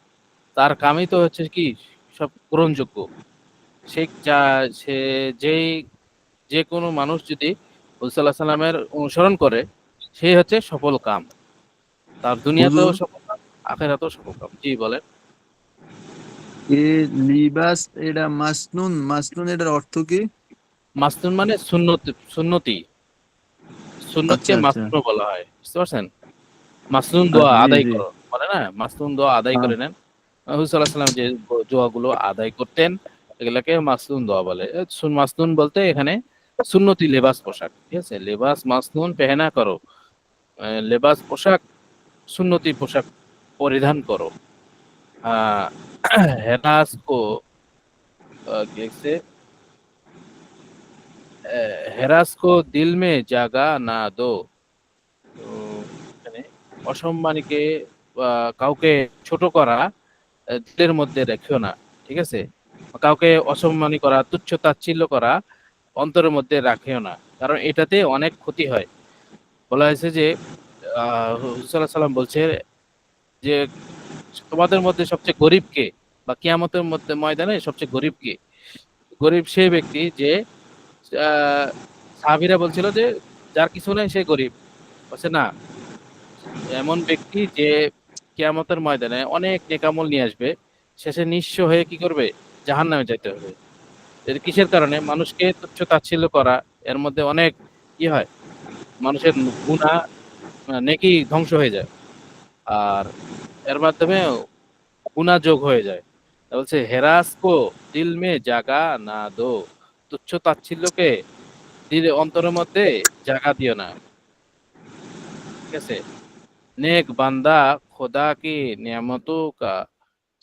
তার কামই তো হচ্ছে কি সব গ্রহণযোগ্য। সে যেই যে কোনো মানুষ যদি হুজুর সাল্লাল্লাহু আলাইহি সাল্লামের অনুসরণ করে, সেই হচ্ছে সফল কাম। তার দুনিয়াতেও হুজুর, সফল কাম, আখিরাতেও সফল কাম। জি বলেন। এ লিবাস এটা মাসনুন, এটার অর্থ কি? মাসনুন মানে সুন্নতি। সুন্নতকে আচ্ছা আচ্ছা। মাসনুন বলা হয়, বুঝতে পারছেন? মাসনুন দোয়া জি আদায় জি। করো বলে না, মাসনুন দোয়া আদায় হ্যাঁ। করে নেন। হুজুর সাল্লাল্লাহু আলাইহি সাল্লাম যে দোয়াগুলো আদায় করতেন, এগুলাকে মাসনুন দোয়া বলে। মাসনুন বলতে এখানে সুন্নতি লেবাস পোশাক, ঠিক আছে? লেবাস মাসনুন পেহনা করো। লেবাস পোশাক, সুন্নতি পোশাক পরিধান করো। আহ হেনাস কো কি লিখছে, হেরাস কো দিল মে জাগা না দো। তো এখানে অসম্মানীকে কাউকে ছোট করা দিলের মধ্যে রেখো না, ঠিক আছে? কাউকে অসম্মানী করা, তুচ্ছ তাচ্ছিল্য করা অন্তরের মধ্যে রাখিও না, কারণ এটাতে অনেক ক্ষতি হয়। বলা হয়েছে যে হুজুর সাল্লাল্লাহু আলাইহি সাল্লাম বলছে যে তোমাদের মধ্যে সবচেয়ে গরিব কে, বা কিয়ামতের মধ্যে ময়দানে সবচেয়ে গরিব কে? গরিব সেই ব্যক্তি যে সাহাবীরা বলছিল যে যার কিছু নাই সে গরিব। বলছে না, এমন ব্যক্তি যে কিয়ামতের ময়দানে অনেক নেকামল নিয়ে আসবে, শেষে নিঃস্ব হয়ে কি করবে? জাহান্নামে যাইতে হবে। এর কিসের কারণে? মানুষকে তুচ্ছ তাচ্ছিল্য করা, এর মধ্যে অনেক কি হয়, মানুষের গুনাহ নেকি ধ্বংস হয়ে যায়, আর এর মাধ্যমে গুনাহ যোগ হয়ে যায়। বলছে হেরাস কো দিল মে জাগা না দো, তুচ্ছ তাচ্ছিল্যকে দিলে অন্তরের মধ্যে জায়গা দিও না। ঠিক আছে? नेक बंदा खुदा की नियामतों का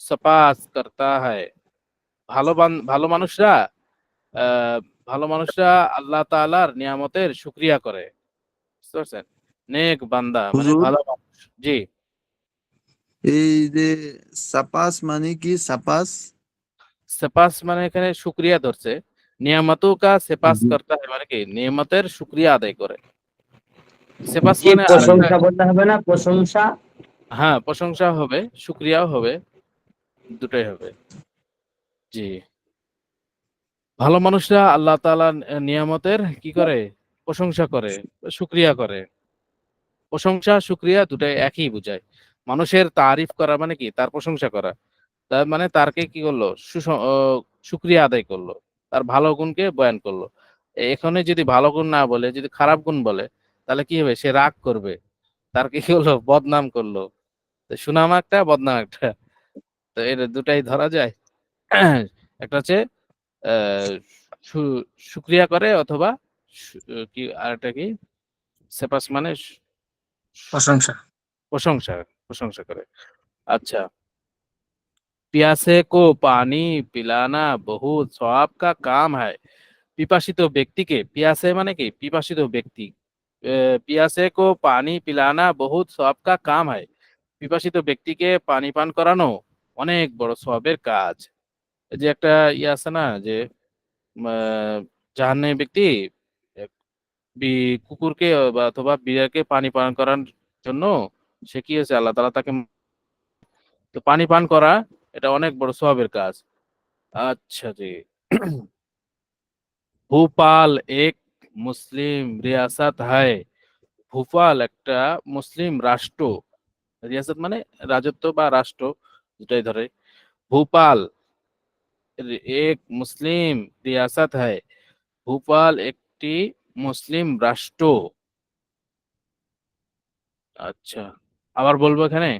सपास करता है। ভালো মানুষরা আহ, ভালো মানুষরা আল্লাহ তাআলার নিয়ামতের শুকরিয়া করে। বুঝতে পারছেন? নেক বান্দা মানে হুজুর, ভালো মানুষ। জি। এই যে সাপাস মানে কি? সাপাস? সেপাস মানে এখানে শুকরিয়া ধরছে। নিয়ামতও কা সেপাস জি। করতে হয় মানে কি নিয়ামতের শুকরিয়া আদায় করে। সেপাস কি মানে আরেকটা, প্রশংসা বলতে হবে না? প্রশংসা। হ্যাঁ প্রশংসা হবে, শুকরিয়াও হবে, দুটোই হবে। জি। ভালো মানুষরা আল্লাহ তাআলার নিয়ামতের কি করে? প্রশংসা করে, শুকরিয়া করে। প্রশংসা শুকরিয়া দুটাই একই বোঝায়। মানুষের তারিফ করা মানে কি? তার প্রশংসা করা। তার মানে তারকে কি করলো? শুকরিয়া আদায় করলো। তার ভালো গুণকে বয়ান করলো। এখানে যদি ভালো গুণ না বলে, যদি খারাপ গুণ বলে, তাহলে কি হবে? সে রাগ করবে। তারকে কি হলো? বদনাম করলো। তো সুনাম একটা, বদনাম একটা। তো এর দুটাই ধরা যায়। একটা হচ্ছে আহ, শুকরিয়া করে, অথবা কি আরেকটা কি? সেপাস মানে প্রশংসা। প্রশংসা, প্রশংসা করে। আচ্ছা, प्यासे को पानी पिलाना बहुत सवाब का काम है। পিপাসিত ব্যক্তিকে, পিয়াসে মানে কি? পিপাসিত ব্যক্তি। পিয়াসে কো পানি পিলানা বহুত সওয়াব কা কাম হয়। পিপাসিত ব্যক্তিকে পানি পান করানো অনেক বড় সওয়াবের কাজ। এই যে একটা ইয়ে আছে না যে জাহান্নামী ব্যক্তি আহ, কুকুরকে বা অথবা বিড়ালকে পানি পান করার জন্য সে কি হয়েছে, আল্লাহ তাআলা তাকে, তো পানি পান করা এটা অনেক বড় সওয়াবের কাজ। अच्छा जी। ভোপাল এক মুসলিম রিয়াসাত হায়। ভোপাল একটা মুসলিম রাষ্ট্র। রিয়াসাত মানে রাজত্ব বা রাষ্ট্র, যেটাই ধরে। ভোপাল এক মুসলিম রিয়াসাত হায়। ভোপাল একটি মুসলিম রাষ্ট্র। আচ্ছা, আবার বলবো এখানে।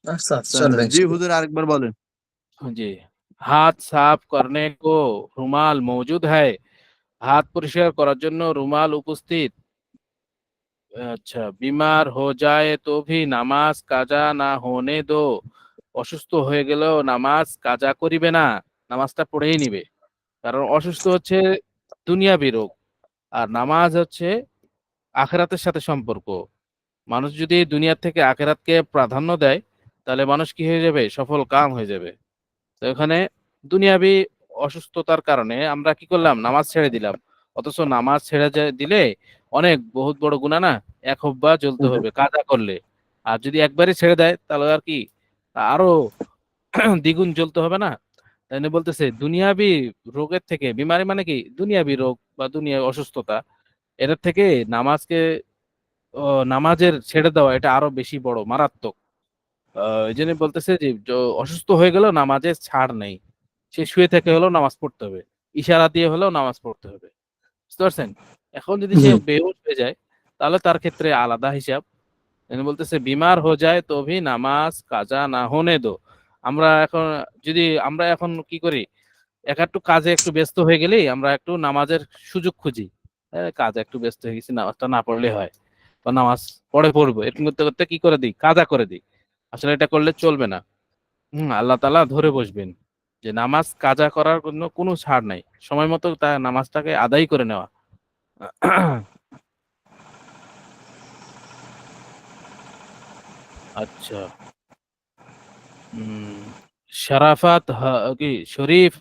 আচ্ছা, আচ্ছা, চলবে জি ইনশাআল্লাহ। হুজুর, আরেকবার বলেন। जी। হাত সাফ করনে কো রুমাল মौजूद है। হাত পরিষ্কার করার জন্য রুমাল উপস্থিত। আচ্ছা, বিমার হো যায় তো ভি নামাজ কাজা না হোনে দো। অসুস্থ হয়ে গেলেও নামাজ কাজা করিবে না, নামাজটা পড়েই নিবে। কারণ অসুস্থ হচ্ছে দুনিয়াবি রোগ, আর নামাজ হচ্ছে আখেরাতের সাথে সম্পর্ক। মানুষ যদি দুনিয়া থেকে আখেরাতকে প্রাধান্য দেয়, তাহলে মানুষ কি হয়ে যাবে? সফল কাম হয়ে যাবে। তো এখানে দুনিয়াবি অসুস্থতার কারণে আমরা কি করলাম? নামাজ ছেড়ে দিলাম। অথচ নামাজ ছেড়ে দিলে অনেক বহুত বড় গুনাহ না? এক হুব্বা জ্বলতে হবে কাজা করলে। আর যদি একবারই ছেড়ে দেয় তাহলে আর কি আরো দ্বিগুণ জ্বলতে হবে না? তাই না? বলতেছে দুনিয়াবি রোগের থেকে, বিমারি মানে কি? দুনিয়াবি রোগ বা দুনিয়া অসুস্থতা, এটার থেকে নামাজকে নামাজের ছেড়ে দেওয়া এটা আরো বেশি বড় মারাত্মক। এই জন্য বলতেছে যে অসুস্থ হয়ে গেলেও নামাজের ছাড় নেই। সে শুয়ে থেকে হলেও নামাজ পড়তে হবে। ইশারা দিয়ে হলেও নামাজ পড়তে হবে। বুঝতে পারছেন? এখন যদি সে জি। বেহুশ হয়ে যায়, তাহলে তার ক্ষেত্রে আলাদা হিসাব। তিনি বলতেছে বিমার হো যায় তো ভি নামাজ কাজা না হোনে দো। আমরা এখন কি করি? একটু কাজে একটু ব্যস্ত হয়ে গেলেই আমরা একটু নামাজের সুযোগ খুঁজি। কাজে একটু ব্যস্ত হয়ে গেছি, নামাজটা না পড়লে হয়, বা নামাজ পরে পড়বো, এরকম করতে করতে কি করে দিই? কাজা করে দিই। আসলে এটা করলে চলবে না। আল্লাহ তাআলা ধরে বসবেন যে নামাজ কাজা করার কোনো ছাড় নাই। সময় মতো তা নামাজটাকে আদায় করে নেওয়া। अच्छा। शराफत की शरीफ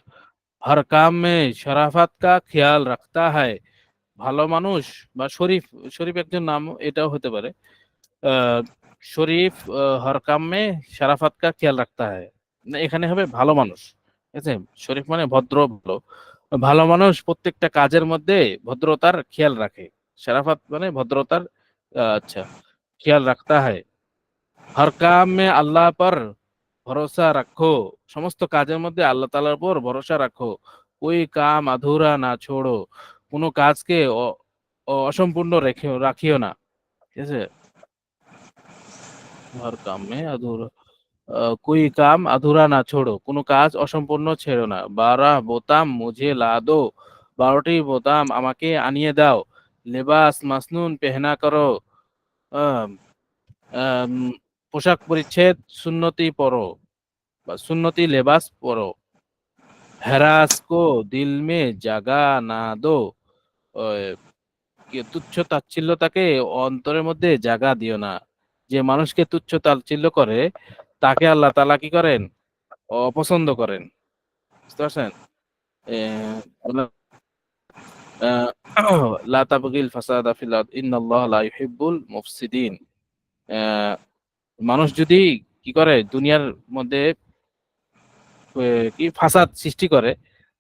हर काम में शराफत का ख्याल रखता है। ভালো মানুষ বা শরীফ, শরীফ একজন নাম, এটাও হতে পারে। আহ, শরীফ হর কাম মে শারাফাত কা খেয়াল রাখতা হ্যায়, না, এখানে হবে ভালো মানুষ। ঠিক আছে, শরীফ মানে ভদ্র, ভালো। ভালো মানুষ প্রত্যেকটা কাজের মধ্যে ভদ্রতার খেয়াল রাখে। শারাফাত মানে ভদ্রতার আচ্ছা খেয়াল রাখতা হয়। হর কাম মে আল্লাহ পর ভরসা রাখো, সমস্ত কাজের মধ্যে আল্লাহ তাআলার উপর ভরসা রাখো। ওই কাম আধুরা না ছোড়ো, কোনো কাজকে অসম্পূর্ণ রাখিও না। ঠিক আছে, হর কাম মে আধুরা কোই কাম আধুরা না ছোড়ো, কোনো কাজ অসম্পূর্ণ ছেড়ো না। 12 বোতাম মুঝে লা দো, 12টি বোতাম আমাকে আনিয়ে দাও। লেবাস মাসনুন পেহনা করো, আম, আম, পোশাক পরিচ্ছেদ সুন্নতি পরো বা সুন্নতি লেবাস পরো। হেরাস কো দিল মে জাগা না দো, তুচ্ছ তাচ্ছিল্যতাকে অন্তরের মধ্যে জায়গা দিও না। যে মানুষকে তুচ্ছ তাচ্ছিল্য করে তাকে আল্লাহ তাআলা কি করেন? অপছন্দ করেন। বুঝতে পারছেন? লা তাবগিল ফাসাদা ফিল আরদ ইন্নাল্লাহা লা ইউহিব্বুল মুফসিদিন। আহ, মানুষ যদি কি করে দুনিয়ার মধ্যে কি ফাসাদ সৃষ্টি করে,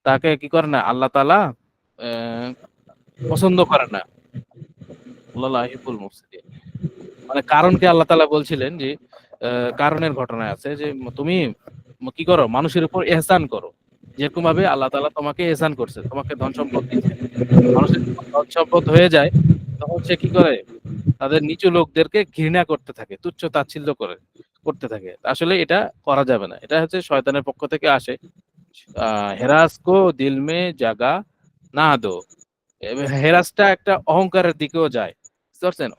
তাকে কি করে না আল্লাহ তাআলা পছন্দ করে না। আল্লাহ লা ইউহিব্বুল মুফসিদিন মানে কারণকে আল্লাহ তাআলা বলছিলেন যে কারণের ঘটনায় আছে যে তুমি কি করো, মানুষের উপর ইহসান করো, যেরকম ভাবে আল্লাহ তাআলা তোমাকে ইহসান করছে, তোমাকে ধন সম্পদ দিয়েছে। মানুষের যখন ধন সম্পদ হয়ে যায় তখন সে কি করে, তাদের নিচু লোকদেরকে ঘৃণা করতে থাকে, তুচ্ছ তাচ্ছিল্য করতে থাকে। আসলে এটা করা যাবে না, এটা হচ্ছে শয়তানের পক্ষ থেকে আসে। হেরাস কো দিল মে জাগা না দো, হেরাসটা একটা অহংকারের দিকেও যায়। বুঝতে পারছেন?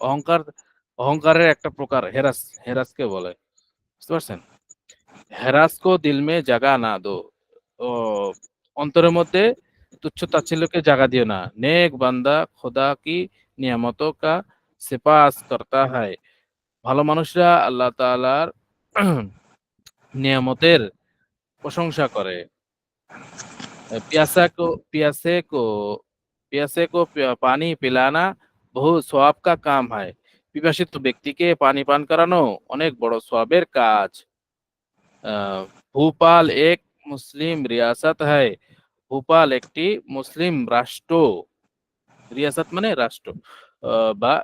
অহংকারের একটা প্রকার হেরাস, হেরাসকে বলে। বুঝতে পারছেন? হেরাস কো দিল মে জাগা না দো, ও অন্তরের মধ্যে তুচ্ছ তাচ্ছিল্যকে জাগা দিও না। নেক বান্দা খোদা কি নিয়ামতোं का সিপাস করতা হয়, ভালো মানুষরা আল্লাহ তাআলার নিয়ামতের প্রশংসা করে। प्यासा को प्यासे को प्यासे को পানি পিলানা বহু সওয়াব কা কাম হয়, পিপাসিত ব্যক্তিকে পানি পান করানো অনেক বড় সওয়াবের কাজ। ভোপাল এক মুসলিম রিয়াসত হয়, ভোপাল একটি মুসলিম রাষ্ট্র। রিয়াসত মানে রাষ্ট্র। বা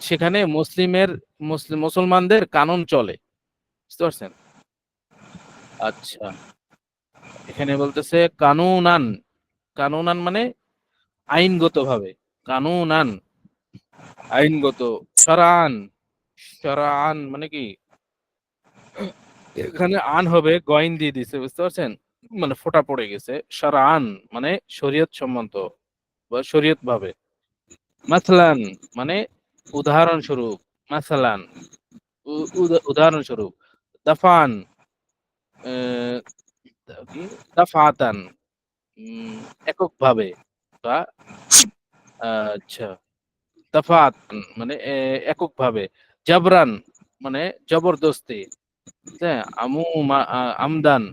সেখানে মুসলমানদের কানুন চলে। বুঝতে পারছেন? আচ্ছা, এখানে বলতেছে কানুনান, কানুনান মানে আইনগতভাবে, কানুনান আইনগত। শরআন, শরআন মানে কি, এখানে আন হবে গয়েন দিয়ে দিছে, বুঝতে পারছেন? মানে ফোঁটা পড়ে গেছে। শরআন মানে শরীয়ত সম্মত বা শরীয়ত ভাবে। মাসলান মানে উদাহরণ স্বরূপ, মাসালান উদাহরণ স্বরূপ। দাফান কি, দাফাতান এককভাবে বা আচ্ছা, দাফাত মানে এককভাবে। জাবরান মানে জবরদস্তি। হ্যাঁ, আমদান,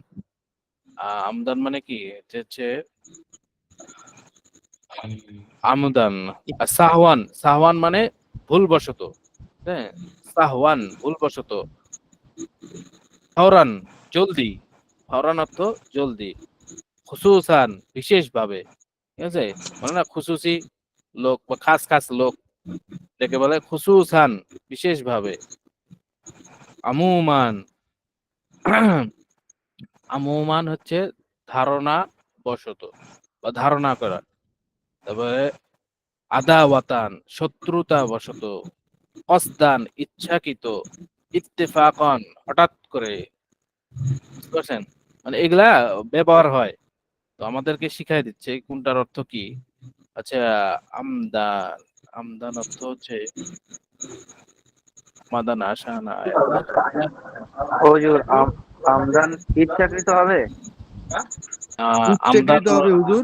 আমদান মানে কি, এটা হচ্ছে আমদান। আর সাহওয়ান, সাহওয়ান মানে ভুলবশত। হ্যাঁ, সাহওয়ান ভুলবশত। ফাওরান জলদি, ফাওরান অর্থ জলদি। খুসুসান বিশেষভাবে। ঠিক আছে, মানে না খুসুসি লোক বা খাস খাস লোক, এটাকে বলে খুসুসান বিশেষভাবে। আমুমান, আমুমান হচ্ছে ধারণা বশত বা ধারণা করা। তারপরে আদাওয়াতান শত্রুতা বশত। কসদান ইচ্ছাকৃত। ইত্তেফাকন হঠাৎ করে। বুঝতে পারছেন? মানে এগুলা ব্যবহার হয়, তো আমাদেরকে শিখাই দিচ্ছে কোনটার অর্থ কি। আচ্ছা, আমদান, আমদান অর্থ হচ্ছে মাদান আশানা আয়াত না? হুজুর আমদান ইচ্ছাকৃত হবে। আমদান ইচ্ছাকৃত হবে হুজুর,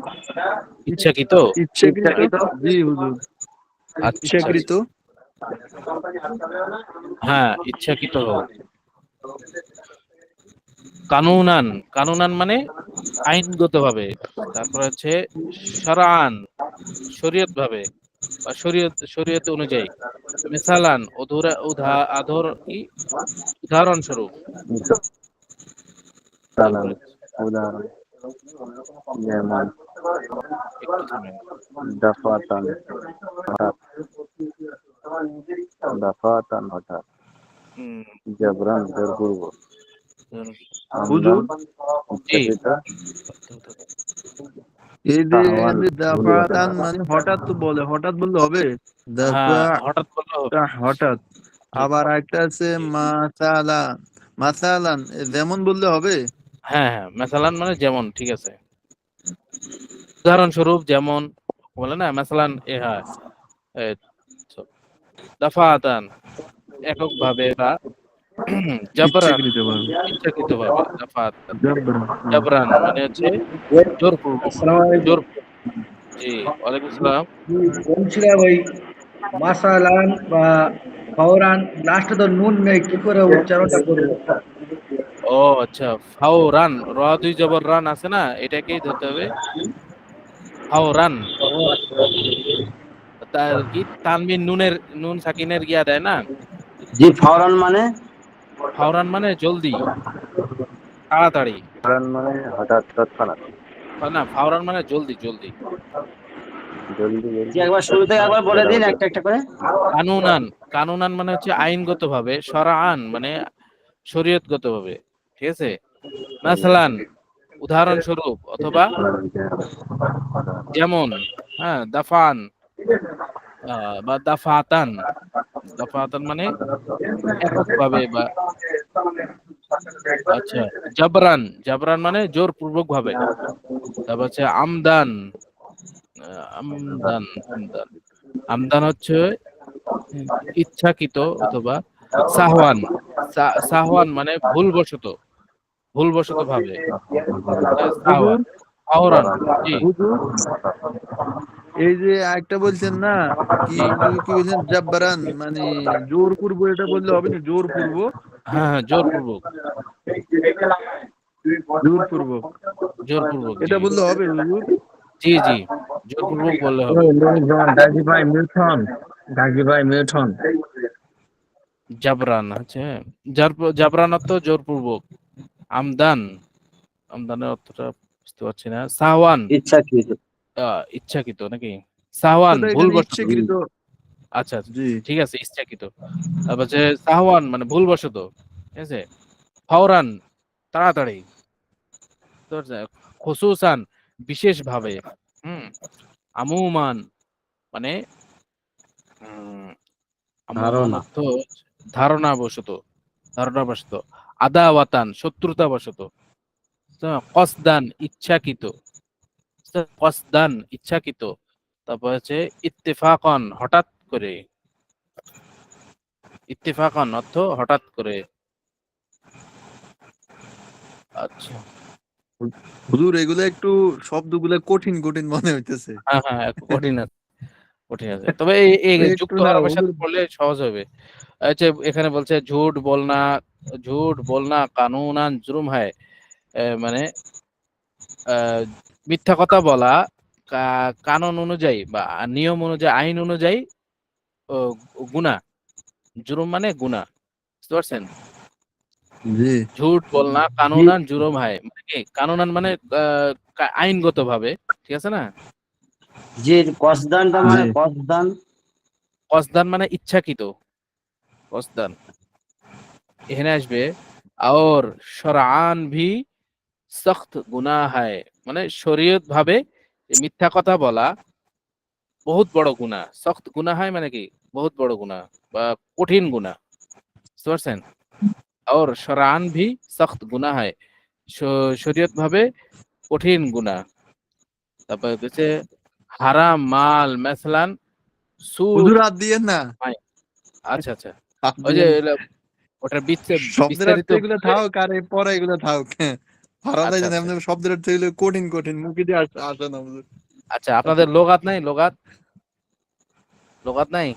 ইচ্ছাকৃত। ইচ্ছাকৃত। ইচ্ছাকৃত। জি হুজুর, আচ্ছা, ইচ্ছাকৃত। হ্যাঁ, ইচ্ছাকৃত হোক। কানুনান, কানুনান মানে আইনগতভাবে। তারপর হচ্ছে শরআন, শরীয়ত ভাবে বা শরীয়ত অনুযায়ী। মিসালান কি উদাহরণস্বরূপ। সালাম তারপরে উদাহরণ যেমন একটু থামেন। দফাতান হঠাৎ, দফাতান হঠাৎ, হুম, জবরান জোরপূর্বক, হুজুর, আমদান জি, ইচ্ছাকৃত, এই যে সাহওয়ান এখানে ভুল দাফাতান ঘটনা। মানে হঠাৎ তো বলে, হঠাৎ বললে হবে? হ্যাঁ, দাফাটা হঠাৎ বললে হবে। হঠাৎ। ঠিক, আবার একটা আছে জি। মাসালান, মাসালান যেমন বললে হবে? হ্যাঁ, হ্যাঁ, মাসালান মানে যেমন, ঠিক আছে। উদাহরণস্বরূপ যেমন বলে না, মাসালান হ্যাঁ, এ, দাফাতান এককভাবে বা জাবরান ইচ্ছাকৃতভাবে। ইচ্ছাকৃতভাবে। দাফাতান জবরান। জাবরান মানে হচ্ছে জোরপূর্বক। জোর জি, ওয়ালাইকুম আসসালাম। বলছিলাম ওই মাসালান বা ফাওরান লাস্টে তো নুন নেই, কি করে উচ্চারণটা করবো? ও আচ্ছা, ফাওরান, র দুই জবর রান আছে না, এটাকেই ধরতে হবে ফাওরান। তার কি তানবিন নুন সাকিনের গিয়া দেয় না, জি, ফাওরান মানে ফাওরান মানে জলদি, তাড়াতাড়ি। কারণ মানে হঠাৎ, তৎক্ষণাৎ, না, ফাওরান মানে জলদি জলদি। জলদি জি, জলদি, একবার শুরু থেকে একবার বলে দিন একটা একটা করে। কানুনান, কানুনান মানে হচ্ছে আইনগত ভাবে, শরআন মানে শরীয়তগত ভাবে, ঠিক আছে। মাসালান উদাহরণস্বরূপ, অথবা যেমন, হ্যাঁ, দাফান বা দাফাতান। দাফাতান মানে এককভাবে বা আচ্ছা। জাবরান, জাবরান মানে জোরপূর্বক ভাবে। তারপর হচ্ছে আমদান, আমদান, আমদান, আমদান হচ্ছে ইচ্ছাকৃত অথবা সাহওয়ান। সাহওয়ান মানে ভুলবশত, ভুলবশত ভাবে। হুজুর, সাহওয়ান, আওরান। জি, হুজুর, এই যে একটা বলছেন না, কি জি, কি বলছেন, জাব্বারান মানে জোরপূর্ব, এটা বললে হবে না? জোরপূর্ব, হ্যাঁ, হ্যাঁ, জোরপূর্বক, জোরপূর্বক জোরপূর্বক, জি, এটা বললে হবে হুজুর? জি, জি, জোরপূর্বক বললে হবে। গাজী ভাই মিউটন, গাজী ভাই মিউটন। জাবরান হচ্ছে, জাবরান অর্থ জোরপূর্বক। আমদান, আমদানের অর্থটা বুঝতে পারছি না। সাহওয়ান ইচ্ছাকৃত। ইচ্ছাকৃত নাকি? সাহওয়ান ওটা এখানে ভুলবশত। ইচ্ছাকৃত। আচ্ছা, আচ্ছা, জি। ঠিক আছে, ইচ্ছাকৃত। তারপর হচ্ছে সাহওয়ান মানে ভুলবশত, ঠিক আছে। ফাওরান তাড়াতাড়ি। তো খুসুসান বিশেষভাবে। হুম। আমুমান মানে আমুমান ধারণা। অর্থ ধারণাবশত, ধারণাবশত। আদাওয়াতান শত্রুতাবশত। তো কসদান ইচ্ছাকৃত, তো কসদান ইচ্ছাকৃত। তারপর হচ্ছে ইত্তেফাকন হঠাৎ করে, ইত্তেফাকন অর্থ হঠাৎ করে। আচ্ছা, হুজুর, এগুলো একটু শব্দগুলো কঠিন কঠিন মনে হইতেছে। হ্যাঁ, হ্যাঁ, একটু কঠিন আছে, কঠিন আছে। তবে এই একটু যুক্ত না হরফের হুজুর। সাথে পড়লে সহজ হবে। আচ্ছা, এখানে বলছে ঝুট বলনা কানুনান জুরুম হয়। মানে আহ, মিথ্যা কথা বলা কানুন অনুযায়ী বা নিয়ম অনুযায়ী, আইন অনুযায়ী ও, গুনাহ। জুরুম মানে গুনাহ, বুঝতে পারছেন? জি। ঝুট বলনা জি, কানুনান জুরুম হয় মানে কি? কানুনান মানে আইনগত ভাবে, ঠিক আছে না। জি, কসদানটা জি। মানে কসদান। কসদান মানে ইচ্ছাকৃত, কসদান। এখানে আসবে और शरआन भी सख्त गुनाह है, মানে শরীয়ত ভাবে মিথ্যা কথা বলা বহুত বড় গুনাহ। সख्त গুনাহ হয় মানে কি? বহুত বড় গুনাহ বা কঠিন গুনাহ, বুঝতে পারছেন? और शरआन भी सख्त गुनाह है, শরীয়ত ভাবে কঠিন গুনাহ। তারপর হচ্ছে হারাম মাল মেসলান সুদ। হুজুর, হাত দিয়েন না। আচ্ছা, আচ্ছা, হাত ওই যে দিয়েন। ওটার শব্দের অর্থ বিস্তারিত এগুলো বলে। থাক, আর এই পরে এগুলো থাক। হারাম আচ্ছা, জানি আচ্ছা, এমনি শব্দের অর্থ এগুলো কঠিন কঠিন, মুখে দিয়ে আসে না হুজুর। আচ্ছা, আপনাদের লোগাত নাই? লোগাত, লোগাত নাই?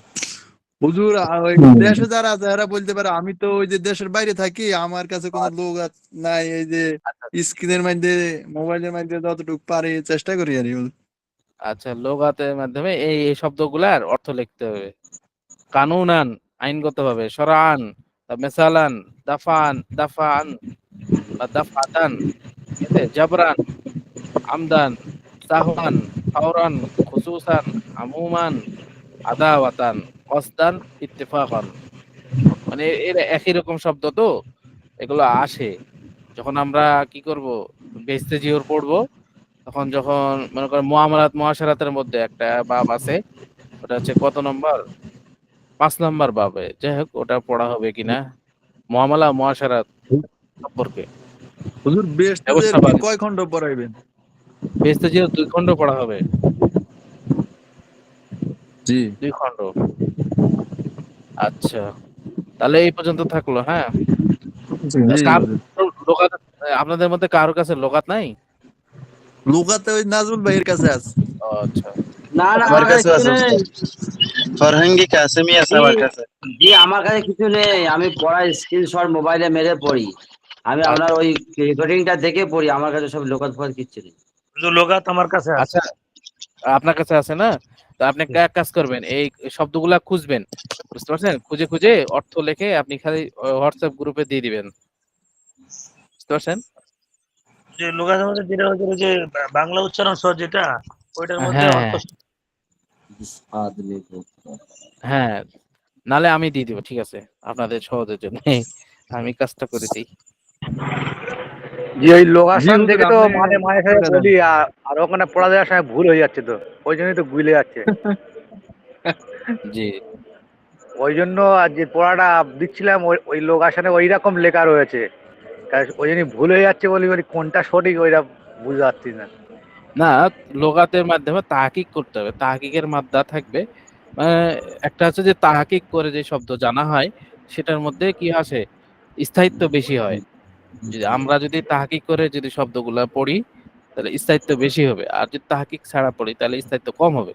হুজুর, ওই দেশে যারা আছে এরা বলতে পারে, আমি তো ওই যে দেশের বাইরে থাকি, আমার কাছে কোনো লোক নাই। এই যে আচ্ছা, স্ক্রিনের মধ্যে, মোবাইলের মধ্যে যতটুকু পারি চেষ্টা করি আর কি। আচ্ছা, লুগাতের মাধ্যমে এই শব্দগুলার অর্থ লিখতে হবে। কানুনান আইনগতভাবে, শরআন, মেসালান, দাফান বা দাফাতান, ঠিক আছে? জাবরান, আমদান, সাহওয়ান, ফাওরান, খুসুসান, আমুমান, আদাওয়াতান, কসদান, ইত্তেফাকান। মানে এর একই রকম শব্দ তো, এগুলো আসে যখন আমরা কি করব, বেহেশতে জিওর পড়বো, তখন যখন মনে করেন মুআমালাত মুআশারাতের মধ্যে একটা বাব আছে, ওটা হচ্ছে কত নম্বর, 5 নম্বর বাবে, যাই হোক ওটা পড়া হবে কিনা, মুআমালা মুআশারাত সম্পর্কে হুজুর বেহেশতের ব্যবস্থা কি বাণিজ্য। কয় খণ্ড পড়াইবেন? বেহেশতে জিওর 2 খণ্ড পড়া হবে, জি 2 খণ্ড। আচ্ছা, তাহলে এই পর্যন্ত থাকলো, হ্যাঁ? জি কারো হুজুর। লোকাত, আপনাদের মধ্যে কারোর কাছে লোকাত নাই? লুগাতে ওই নাজরুল ভাইয়ের কাছে আছে। ও আচ্ছা, না না, আমার আমার কাছে কাছে কিছু আছে নেই। উস্তাদ। ফরহাঙ্গি কাসেমি আছে জি আমার কাছে। জি, আমার কাছে কিছু নেই। আমি পড়াই স্ক্রিনশট মোবাইলে মেরে পড়ি। আমি আপনার আচ্ছা, ওই রেকর্ডিংটা দেখে পড়ি। আমার কাছে সব লোকাল ফোকাল কিচ্ছু নেই। লোগাত আমার কাছে আছে। আচ্ছা, আপনার কাছে আছে না? তো আপনি এক কাজ করবেন, এই শব্দগুলা খুঁজবেন, বুঝতে পারছেন? খুঁজে খুঁজে অর্থ লিখে আপনি খালি হোয়াটসঅ্যাপ গ্রুপে দিয়ে দিবেন, বুঝতে পারছেন? যে লোগাতের মধ্যে যেটা হচ্ছে ওই যে বাংলা উচ্চারণ সহ যেটা, ওইটার মধ্যে হ্যাঁ অর্থ আদমি কো। হ্যাঁ, নালে আমি দিয়ে দিব, ঠিক আছে, আপনাদের সহজের জন্য আমি কাজটা করে দিই। যে ওই জি লোকেশন হুজুর, দেখে তো আপনি মাঝে মাঝে সাঝে করে দেন। বলি, আর ওখানে পড়া যাওয়ার সময় ভুল হয়ে যাচ্ছে, তো ওই জন্যই তো গুলে যাচ্ছে। জি ওই জন্য আর যে পড়াটা দিচ্ছিলাম, ওই ওই লোকেশনে ওই রকম লেখা রয়েছে, ওই জন্য ভুল হয়ে যাচ্ছে বলি, বলি কোনটা সঠিক ওইটা বুঝতে পারছি না। না, লোগাতের মাধ্যমে তাহকিক করতে হবে, তাহকিকের মাদ্দা থাকবে। মানে একটা হচ্ছে যে তাহকিক করে যে শব্দ জানা হয়, সেটার মধ্যে কি আসে, স্থায়িত্ব বেশি হয়। যদি আমরা যদি তাহকিক করে যদি শব্দগুলা পড়ি, তাহলে স্থায়িত্ব বেশি হবে, আর যদি তাহকিক ছাড়া পড়ি তাহলে স্থায়িত্ব কম হবে।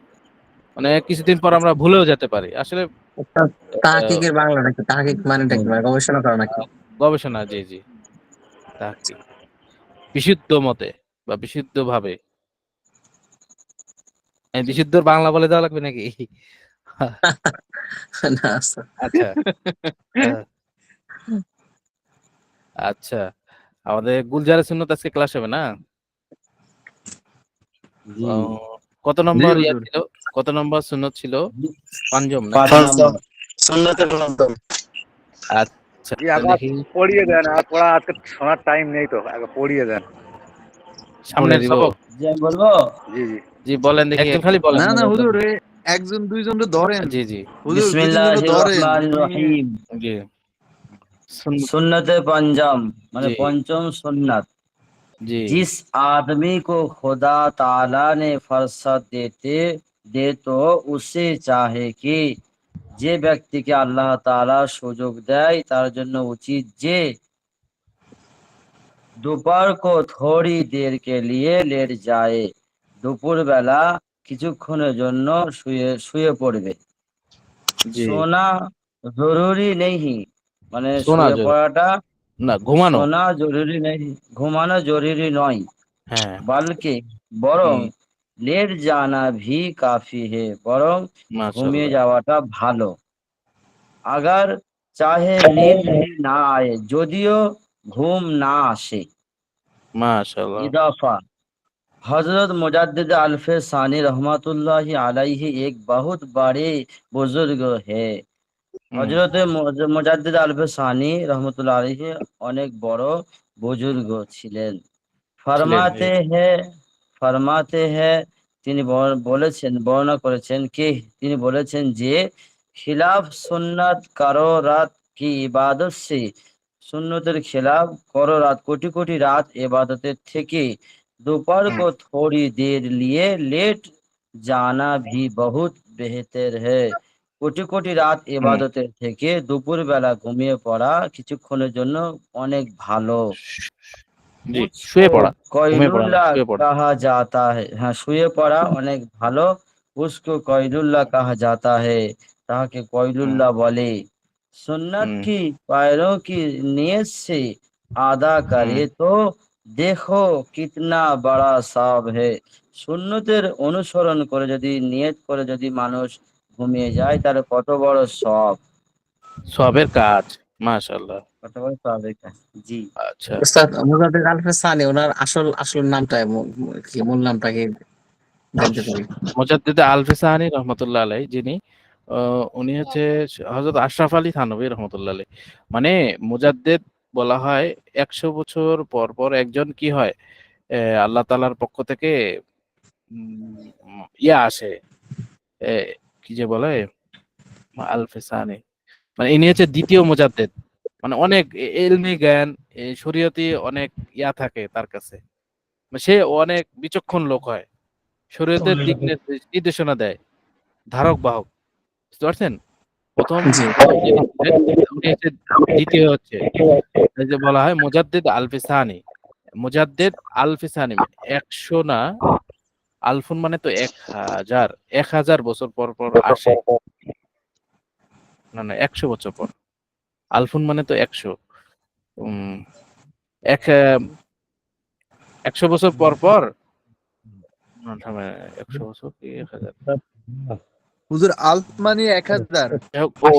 মানে কিছুদিন পর আমরা ভুলেও যেতে পারি আসলে। আহ, তাহকিকের বাংলাটা কি? তাহকিক মানেটা কি? মানে গবেষণা করা নাকি? গবেষণা, জি জি, তাহকিক বিশুদ্ধ মতে বা বিশুদ্ধ ভাবে। বিশুদ্ধর বাংলা বলে দেওয়া লাগবে নাকি? না উস্তাদ। আচ্ছা, আহ, আচ্ছা, আমাদের গুলজারের সুন্নত আজকে ক্লাস হবে না? জি আহ, কত জি নম্বর ইয়া হুজুর। ছিল, কত নম্বর সুন্নত ছিল? পাঞ্জম নাকি? 5 পঞ্চম, নম্বর। সুন্নতে পঞ্চম। আচ্ছা, জি তাহলে আগে দেখি পড়িয়ে দেন, আর পড়া আজকে শোনার টাইম নেই, তো আগে পড়িয়ে দেন। পড়ে সামনের দিব। সবক। জি আমি বলবো। জি জি। জি বলেন দেখি, একজন খালি বলেন। না না হুজুর, একজন দুইজন ধরেন। জি জি হুজুর দুই তিনজন বিসমিল্লাহির ধরেন। রহমানির রহিম। জি সুন্নত, সুন্নতে পঞ্চম মানে জি পঞ্চম সুন্নাত। জি जिस आदमी को खुदा ताला ने फरसत दे तो उसे चाहे कि যে ব্যক্তিকে আল্লাহ তাআলা সুযোগ দেয় তার জন্য উচিত যে दोपहर को थोड़ी देर के लिए लेट जाए, দুপুর বেলা কিছুক্ষণের জন্য শুয়ে শুয়ে পড়বে। জি। সোনা জরুরি নেই, মানে শোনা শুয়ে জরুরি পড়াটা, না, ঘুমানো। সোনা জরুরি নেই, ঘুমানো জরুরি নয়, হ্যাঁ, बल्कि বরং হুম, লেট জানা ভি কাফি হে, বরং ঘুমিয়ে মাশাআল্লাহ, যাওয়াটা ভালো। আগার চাহে নীंद भी না আয়ে, যদিও ঘুম না আসে। মাশাআল্লাহ। इजाफा हजरत मुजद्दिद अल्फे सानी रहमतुल्लाहि अलैहि एक बहुत बड़े बुजुर्ग है। হুম, হযরতে মুজাদ্দিদ আলফে সানি রহমতুল্লাহ আলাইহি অনেক বড় বুজুর্গ ছিলেন। ছিলেন, জি। ফরমাতে হ্যায়, ফরমাতে হ্যায়, তিনি বলেছেন, বর্ণনা করেছেন কি, তিনি বলেছেন যে খিলাফ সুন্নাত কারো রাত কি ইবাদত সে, সুন্নতের খিলাফ করো রাত, কোটি কোটি রাত ইবাদতের থেকে दोपहर হুম, को थोड़ी देर लिए लेट जाना भी बहुत बेहतर है। কোটি কোটি রাত হুম, ইবাদতের থেকে দুপুর বেলা ঘুমিয়ে পড়া কিছুক্ষণের জন্য অনেক ভালো। জি, उसको শুয়ে পড়া, ঘুমিয়ে পড়া না, কয়লুল্লাহ শুয়ে পড়া। कहा जाता है, হ্যাঁ শুয়ে পড়া অনেক ভালো। उसको কয়লুল্লাহ कहा जाता है, তাহাকে হুম, কয়লুল্লাহ বলে। सुन्नत হুম, की पैरों की नियत से आदा হুম, करे तो দেখো কিতনা বড়া সব হে। সুন্নতের অনুসরণ করে যদি নিয়ত করে যদি মানুষ ঘুমিয়ে যায় তার কত বড় সব, সবের কাজ। মাশাআল্লাহ। কত বড় সব এটা। জি আচ্ছা, উস্তাদ মুজাদ্দেদ আলফে সানি ওনার আসল আসল নামটা কি, মূল নামটা কি জানতে পারি? মুজাদ্দিদ আলফি সাহানী রহমতুল্লাহ আলাই, যিনি উনি হচ্ছে হযরত আশরাফ আলী থানভী রহমতুল্লাহ আলাই। মানে মুজাদ্দিদ বলা হয় 100 বছর পর পর একজন কি হয়, আল্লাহ তাআলার পক্ষ থেকে ইয়া আসে, এ, কি যে বলে আলফে সাহানী, মানে ইনি হচ্ছে দ্বিতীয় মুজাদ্দিদ। মানে অনেক ইলমি জ্ঞান, শরীয়তি অনেক ইয়া থাকে তার কাছে। মানে সে অনেক বিচক্ষণ লোক হয়, শরীয়তের দিক নির্দেশনা দেয়, ধারক বাহক। বুঝতে পারছেন? প্রথম জি। যিনি ছিলেন উনি হচ্ছে দ্বিতীয় হচ্ছে, এই যে বলা হয় মুজাদ্দিদ আলফি সানি। মুজাদ্দিদ আলফি সানি 100 না, আলফুন মানে তো 1000, 1000 বছর পর পর আসে। না 100 বছর পর। আলফুন মানে তো 100। এক 100 বছর পর পর, না, 100 বছর কি 1000? হুজুর আলফ মানে 1000, ও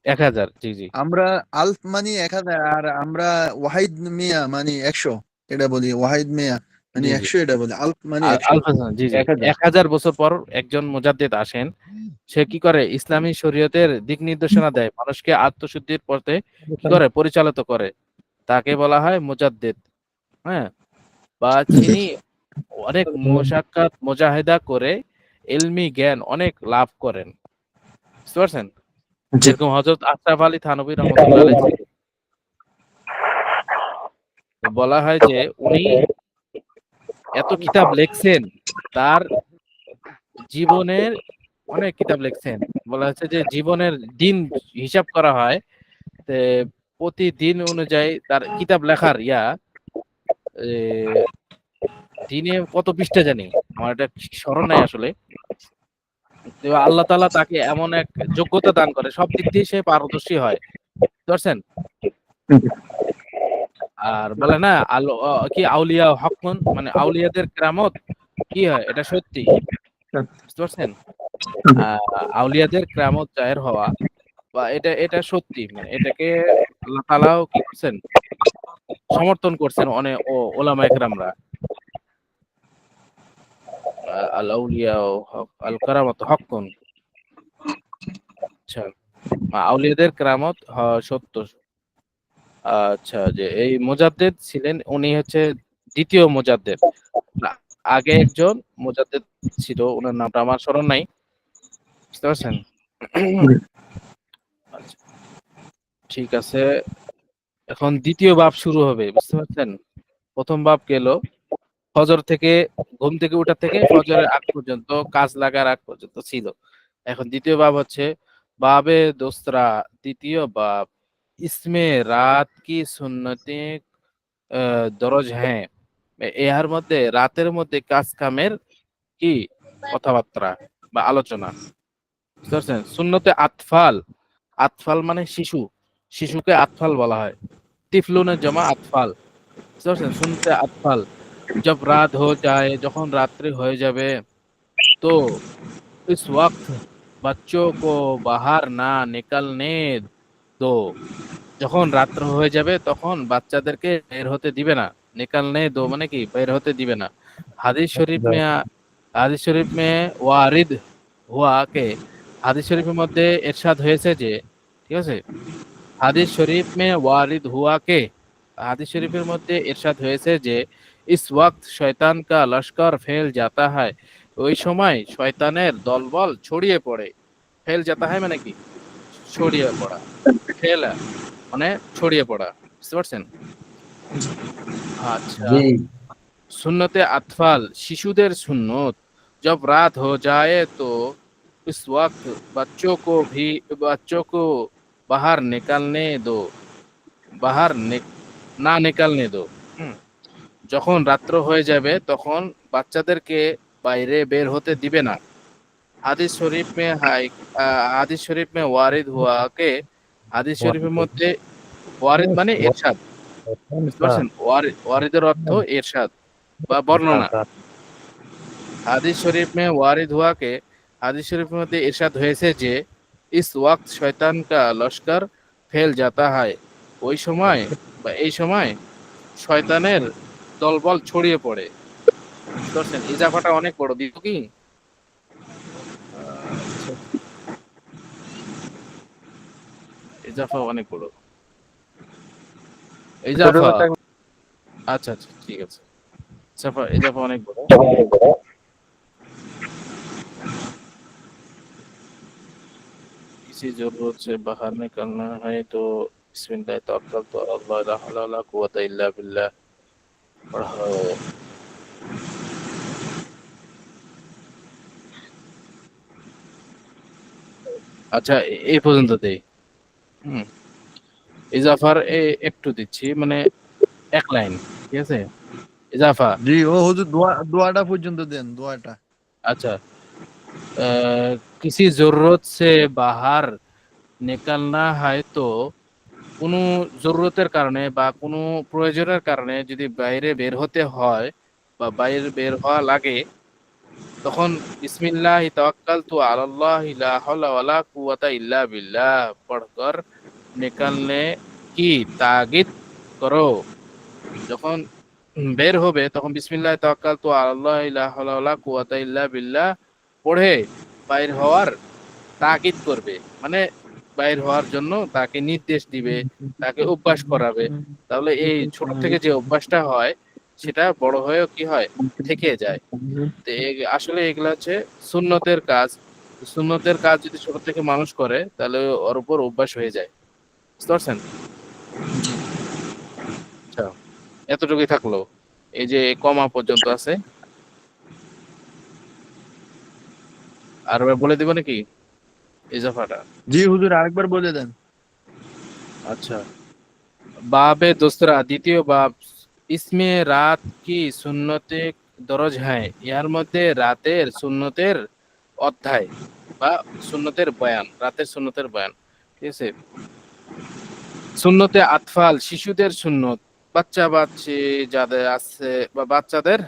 1000, জি জি আমরা আলফ মানে 1000 আর আমরা ওয়াহিদ মিয়া মানে 100 এটা বলি, ওয়াহিদ মিয়া মানে জি জি 100 এটা বলি, আলফ মানে 100। আলফা সানি, জি জি 1000। 1000 বছর পর একজন মুজাদ্দিদ আসেন। সে কি করে, ইসলামী শরীয়তের দিক নির্দেশনা দেয়, মানুষকে আত্মশুদ্ধির পথে কি করে, পরিচালিত করে। তাকে বলা হয় মুজাদ্দিদ। হ্যাঁ, বা যিনি অনেক মুশাক্কাত মুজাহিদা করে ইলমি জ্ঞান অনেক লাভ করেন। বুঝতে পারছেন? যেরকম হযরত আশরাফ আলী থানভী রহমতুল্লাহ আলাইহি ছিলেন। তো বলা হয় যে উনি এত কিতাব লিখছেন, তার জীবনের অনেক কিতাব লিখছেন। বলা হচ্ছে যে জীবনের দিন হিসাব করা হয়, তে প্রতিদিন অনুযায়ী তার কিতাব লেখার এ, দিনে কত পৃষ্ঠা জানি, আমার এটা স্মরণ নাই আসলে। তো আল্লাহ তাআলা তাকে এমন এক যোগ্যতা দান করে, সব দিক দিয়ে সে পারদর্শী হয়। বুঝতে পারছেন? আর বলে না কি আউলিয়া হকমন, মানে আউলিয়াদের কেরামত কি হয়, এটা সত্যি। বুঝতে পারছেন? আউলিয়াদের কেরামত জাহের হওয়া, বা এটা এটা সত্যি, মানে এটাকে আল্লাহ তাআলাও কি করছেন, সমর্থন করছেন অনেক ওলামায়ে কেরামরা। আল আউলিয়া আল কারামাত হক্কুন। আচ্ছা, আউলিয়াদের কেরামত সত্য। আচ্ছা, যে এই মুজাদ্দিদ ছিলেন, উনি হচ্ছে দ্বিতীয় মুজাদ্দিদ। আগে একজন মুজাদ্দিদ ছিল, ওনার নামটা আমার স্মরণ নাই। বুঝতে পারছেন? আচ্ছা, ঠিক আছে, এখন দ্বিতীয় বাব শুরু হবে। বুঝতে পারছেন? প্রথম বাব গেল ফজর থেকে, ঘুম থেকে ওঠা থেকে ফজরের আগ পর্যন্ত, কাজ লাগার আগ পর্যন্ত ছিল। এখন দ্বিতীয় বাব হচ্ছে বাবে দোসরা, দ্বিতীয় বাব, ইসমে রাত কি সুন্নতে দরজ হ্যাঁ। ইহার মধ্যে রাতের মধ্যে কাজ কামের কি কথাবার্তা বা আলোচনা। বুঝতে পারছেন? সুন্নতে আতফাল, আতফাল মানে শিশু, শিশুকে আতফাল বলা হয়। তিফলুনের জমা আতফাল। বুঝতে পারছেন? সুন্নতে আতফাল, जब रात हो जाए, যখন রাত্রি হয়ে যাবে, তো इस वक्त बच्चों को बाहर ना निकलने दो। যখন রাত্র হয়ে যাবে তখন বাচ্চাদেরকে বের হতে দিবে না। নিকালনে দো মানে কি, বের হতে দিবে না। হাদিস শরীফ মে হাদিস শরীফ মে ওয়ারিদ হুয়া কে, হাদিস শরীফের মধ্যে ইরশাদ হয়েছে যে, ঠিক আছে, হাদিস শরীফ মে ওয়ারিদ হুয়া কে, হাদিস শরীফের মধ্যে ইরশাদ হয়েছে যে ইস ওয়াক্ত শয়তান কা লস্কর ফেল জাতা হয়, ওই সময় শয়তানের দলবল ছড়িয়ে পড়ে। ফেল জাতা হয় মানে কি, ছড়িয়ে পড়া, ফেলা মানে ছড়িয়ে পড়া। বুঝতে পারছেন? আচ্ছা, জি সুন্নতে আতফাল, শিশুদের সুন্নত। जब रात हो जाए तो इस वक्त बच्चों को बाहर निकलने दो, बाहर ना निकलने दो। যখন রাত্র হয়ে যাবে তখন বাচ্চাদেরকে বাইরে বের হতে দিবে না। হাদিস শরীফ মে হাদিস শরীফ মে ওয়ারিদ হুয়া কে, হাদিস শরীফের মধ্যে ওয়ারিদ মানে ইরশাদ, বুঝতে পারছেন? ওয়ারিদের অর্থ ইরশাদ বা বর্ণনা। হাদিস শরীফ में वारिद हुआ के হাদিস শরীফের মধ্যে ইরশাদ হয়েছে যে इस वक्त शैतान का लश्कर फैल जाता है। ওই সময় বা এই সময় শয়তানের দলবল ছড়িয়ে পড়ে। বুঝতে পারছেন? ইজাফাটা অনেক বড়, দিব কি? আচ্ছা, ইজাফা অনেক বড়। ইজাফা, আচ্ছা আচ্ছা ঠিক আছে। ইজাফা অনেক বড়। किसी जरूरत से बाहर निकलना है तो बिस्मिल्लाह तवक्कलतु अल्लाह ला हौला वला कुव्वता इल्ला बिल्लाह पढ़ा है। আচ্ছা এই পর্যন্ত দেই। হুম, ইজাফার একটু দিচ্ছি, মানে এক লাইন, ঠিক আছে? ইজাফা, জি ও হুজুর দোয়াটা পর্যন্ত দেন, দোয়াটা। अच्छा किसी जरूरत से बाहर निकलना है तो কোনো জরুরতের কারণে বা কোনো প্রয়োজনের কারণে যদি বাইরে বের হতে হয় বা বাইরে বের হওয়া লাগে, তখন বিসমিল্লাহি তাওয়াক্কালতু আলাল্লাহি লা হাওলা ওয়ালা কুওয়াতা ইল্লা বিল্লাহ পড়কর নিকালনে কি তাগিদ করো। যখন বের হবে তখন বিসমিল্লাহি তাওয়াক্কালতু আলাল্লাহি লা হাওলা ওয়ালা কুওয়াতা ইল্লা বিল্লাহ পড়ে বাইর হওয়ার তাকিদ করবে, মানে বাইর হওয়ার জন্য তাকে নির্দেশ দিবে, তাকে অভ্যাস করাবে। তাহলে এই ছোট থেকে যে অভ্যাসটা হয় সেটা বড় হয়েও কি হয়, থেকে যায়। তো আসলে এগুলা হচ্ছে সুন্নতের কাজ। সুন্নতের কাজ যদি ছোট থেকে মানুষ করে তাহলে ওর উপর অভ্যাস হয়ে যায়। বুঝতে পারছেন? আচ্ছা, এতটুকুই থাকলো। এই যে কমা পর্যন্ত আছে, আর বলে দিব নাকি ইজাফাটা? জি হুজুর আরেকবার বলে দেন। আচ্ছা, বাবে দোসরা, দ্বিতীয় বাব, ইসমে রাত কি সুন্নতে দরজ হ্যায়, ইয়ার মধ্যে রাতের সুন্নতের অধ্যায় বা সুন্নতের বয়ান, রাতের সুন্নতের বয়ান, ঠিক আছে? সুন্নতে আতফাল, শিশুদের সুন্নত, বাচ্চা বাচ্চি যাদের আছে বা বাচ্চাদের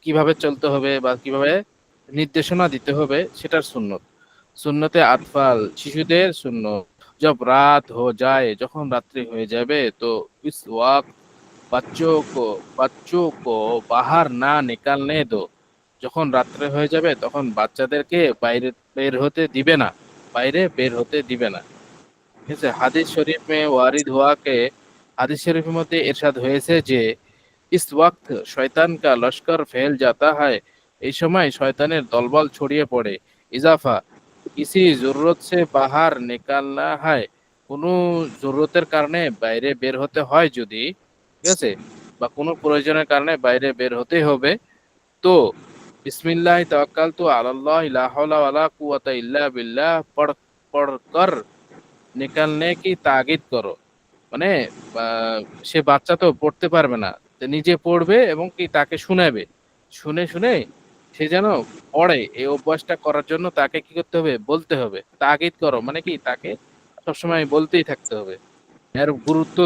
কিভাবে চলতে হবে বা কিভাবে নির্দেশনা দিতে হবে সেটার সুন্নত। সুন্নতে আতফাল, শিশুদের সুন্নত, जब रात हो जाए, যখন রাত্রি হয়ে যাবে, তো इस वक्त बच्चों को बाहर ना निकलने दो, যখন রাত্রে হয়ে যাবে তখন বাচ্চাদেরকে বাইরে বের হতে দিবে না, বাইরে বের হতে দিবে না। ঠিক আছে? হাদিস শরীফ মে ওয়ারিদ হুয়া কে, হাদিস শরীফের মধ্যে ইরশাদ হয়েছে যে इस वक्त শয়তান কা লস্কর ফেল जाता है, এই সময় শয়তানের দলবল ছড়িয়ে পড়ে। ইজাফা, কিসি জরুরত সে বাহার নিকালনা হয়, কোনো জরুরতের কারণে বাইরে বের হতে হয় যদি, ঠিক আছে, বা কোনো প্রয়োজনের কারণে বাইরে বের হতে হবে, তো বিসমিল্লাহি তাওয়াক্কালতু আলাল্লাহি লা হাওলা ওয়ালা কুওয়াতা ইল্লা বিল্লাহ পড়কর নিকালনে কি তাগিদ করো। মানে সে বাচ্চা তো পড়তে পারবে না, তো নিজে পড়বে এবং কি তাকে শুনাবে, শুনে শুনে সে যেন পড়ে। এই অভ্যাসটা করার জন্য তাকে কি করতে হবে, বলতে হবে। তাগিদ করো মানে কি, তাকে সবসময় বলতেই থাকতে হবে, এর গুরুত্ব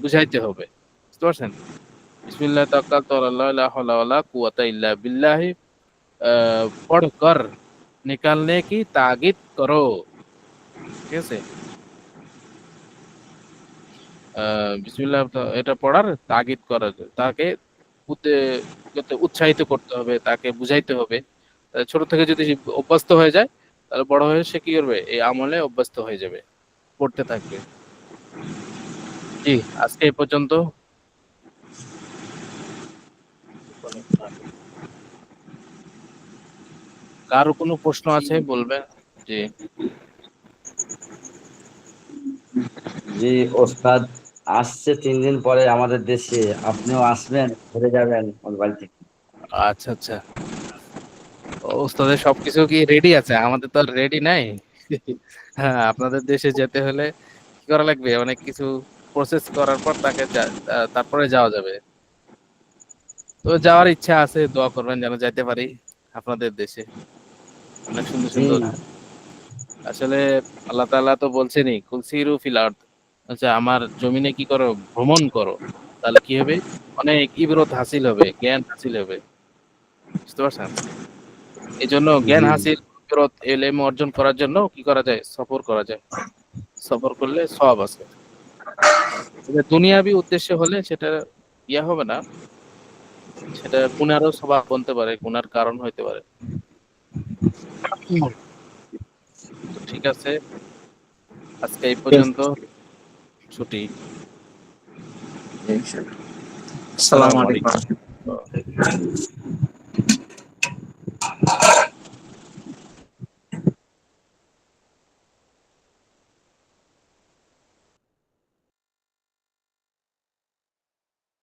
বুঝাইতে হবে। বুঝতে পারছেন? বিসমিল্লাহ তাওয়াক্কালতু আলাল্লাহি লা হাওলা ওয়ালা কুওয়াতা ইল্লা বিল্লাহি পড়কর নিকালনে কি তাগিদ করো। ঠিক আছে? বিসমিল্লাহ এটা পড়ার তাগিদ করা, তাকে উৎসাহিত করতে হবে, তাকে বুঝাইতে হবে। ছোট থেকে যদি অভ্যস্ত হয়ে যায় তাহলে বড় হয়ে সে কি করবে, এই আমলে অভ্যস্ত হয়ে যাবে, পড়তে থাকবে। জি, আজকে এই পর্যন্ত। কারো কোনো প্রশ্ন আছে বলবেন? জি জি ওস্তাদ আসছে 3 দিন পরে আমাদের দেশে, আপনিও আসবেন, ঘুরে যাবেন ওর বাড়ি থেকে। আচ্ছা আচ্ছা, ওস্তাদের সবকিছু কি রেডি আছে? আমাদের তো রেডি নাই। হ্যাঁ, আপনাদের দেশে যেতে হলে কি করা লাগবে, অনেক কিছু প্রসেস করার পর তারপরে যাওয়া যাবে। তো যাওয়ার ইচ্ছা আছে, দোয়া করবেন যেন যাইতে পারি আপনাদের দেশে। অনেক সুন্দর জি সুন্দর, আসলে আল্লাহ তাআলা তো বলছেনই কুল সিরু ফিল আরদ, আচ্ছা আমার জমিনে কি করো, ভ্রমণ করো, তাহলে কি হবে, অনেক ইবরত হাসিল হবে, জ্ঞান হাসিল হবে। বুঝতে পারছেন? এই জন্য জ্ঞান জি হাসিল, ইবরত এলেম অর্জন করার জন্য কি করা যায়, সফর করা যায়। সফর করলে সওয়াব আছে। তবে দুনিয়াবি উদ্দেশ্যে হলে সেটা ইয়া হবে না, সেটা গুনারও স্বভাব বনতে পারে, গুনার কারণ হইতে পারে। তো ঠিক আছে, আজকে এই পর্যন্ত, ছুটি। আসসালামু আসসালামু আলাইকুম। আলাইকুম।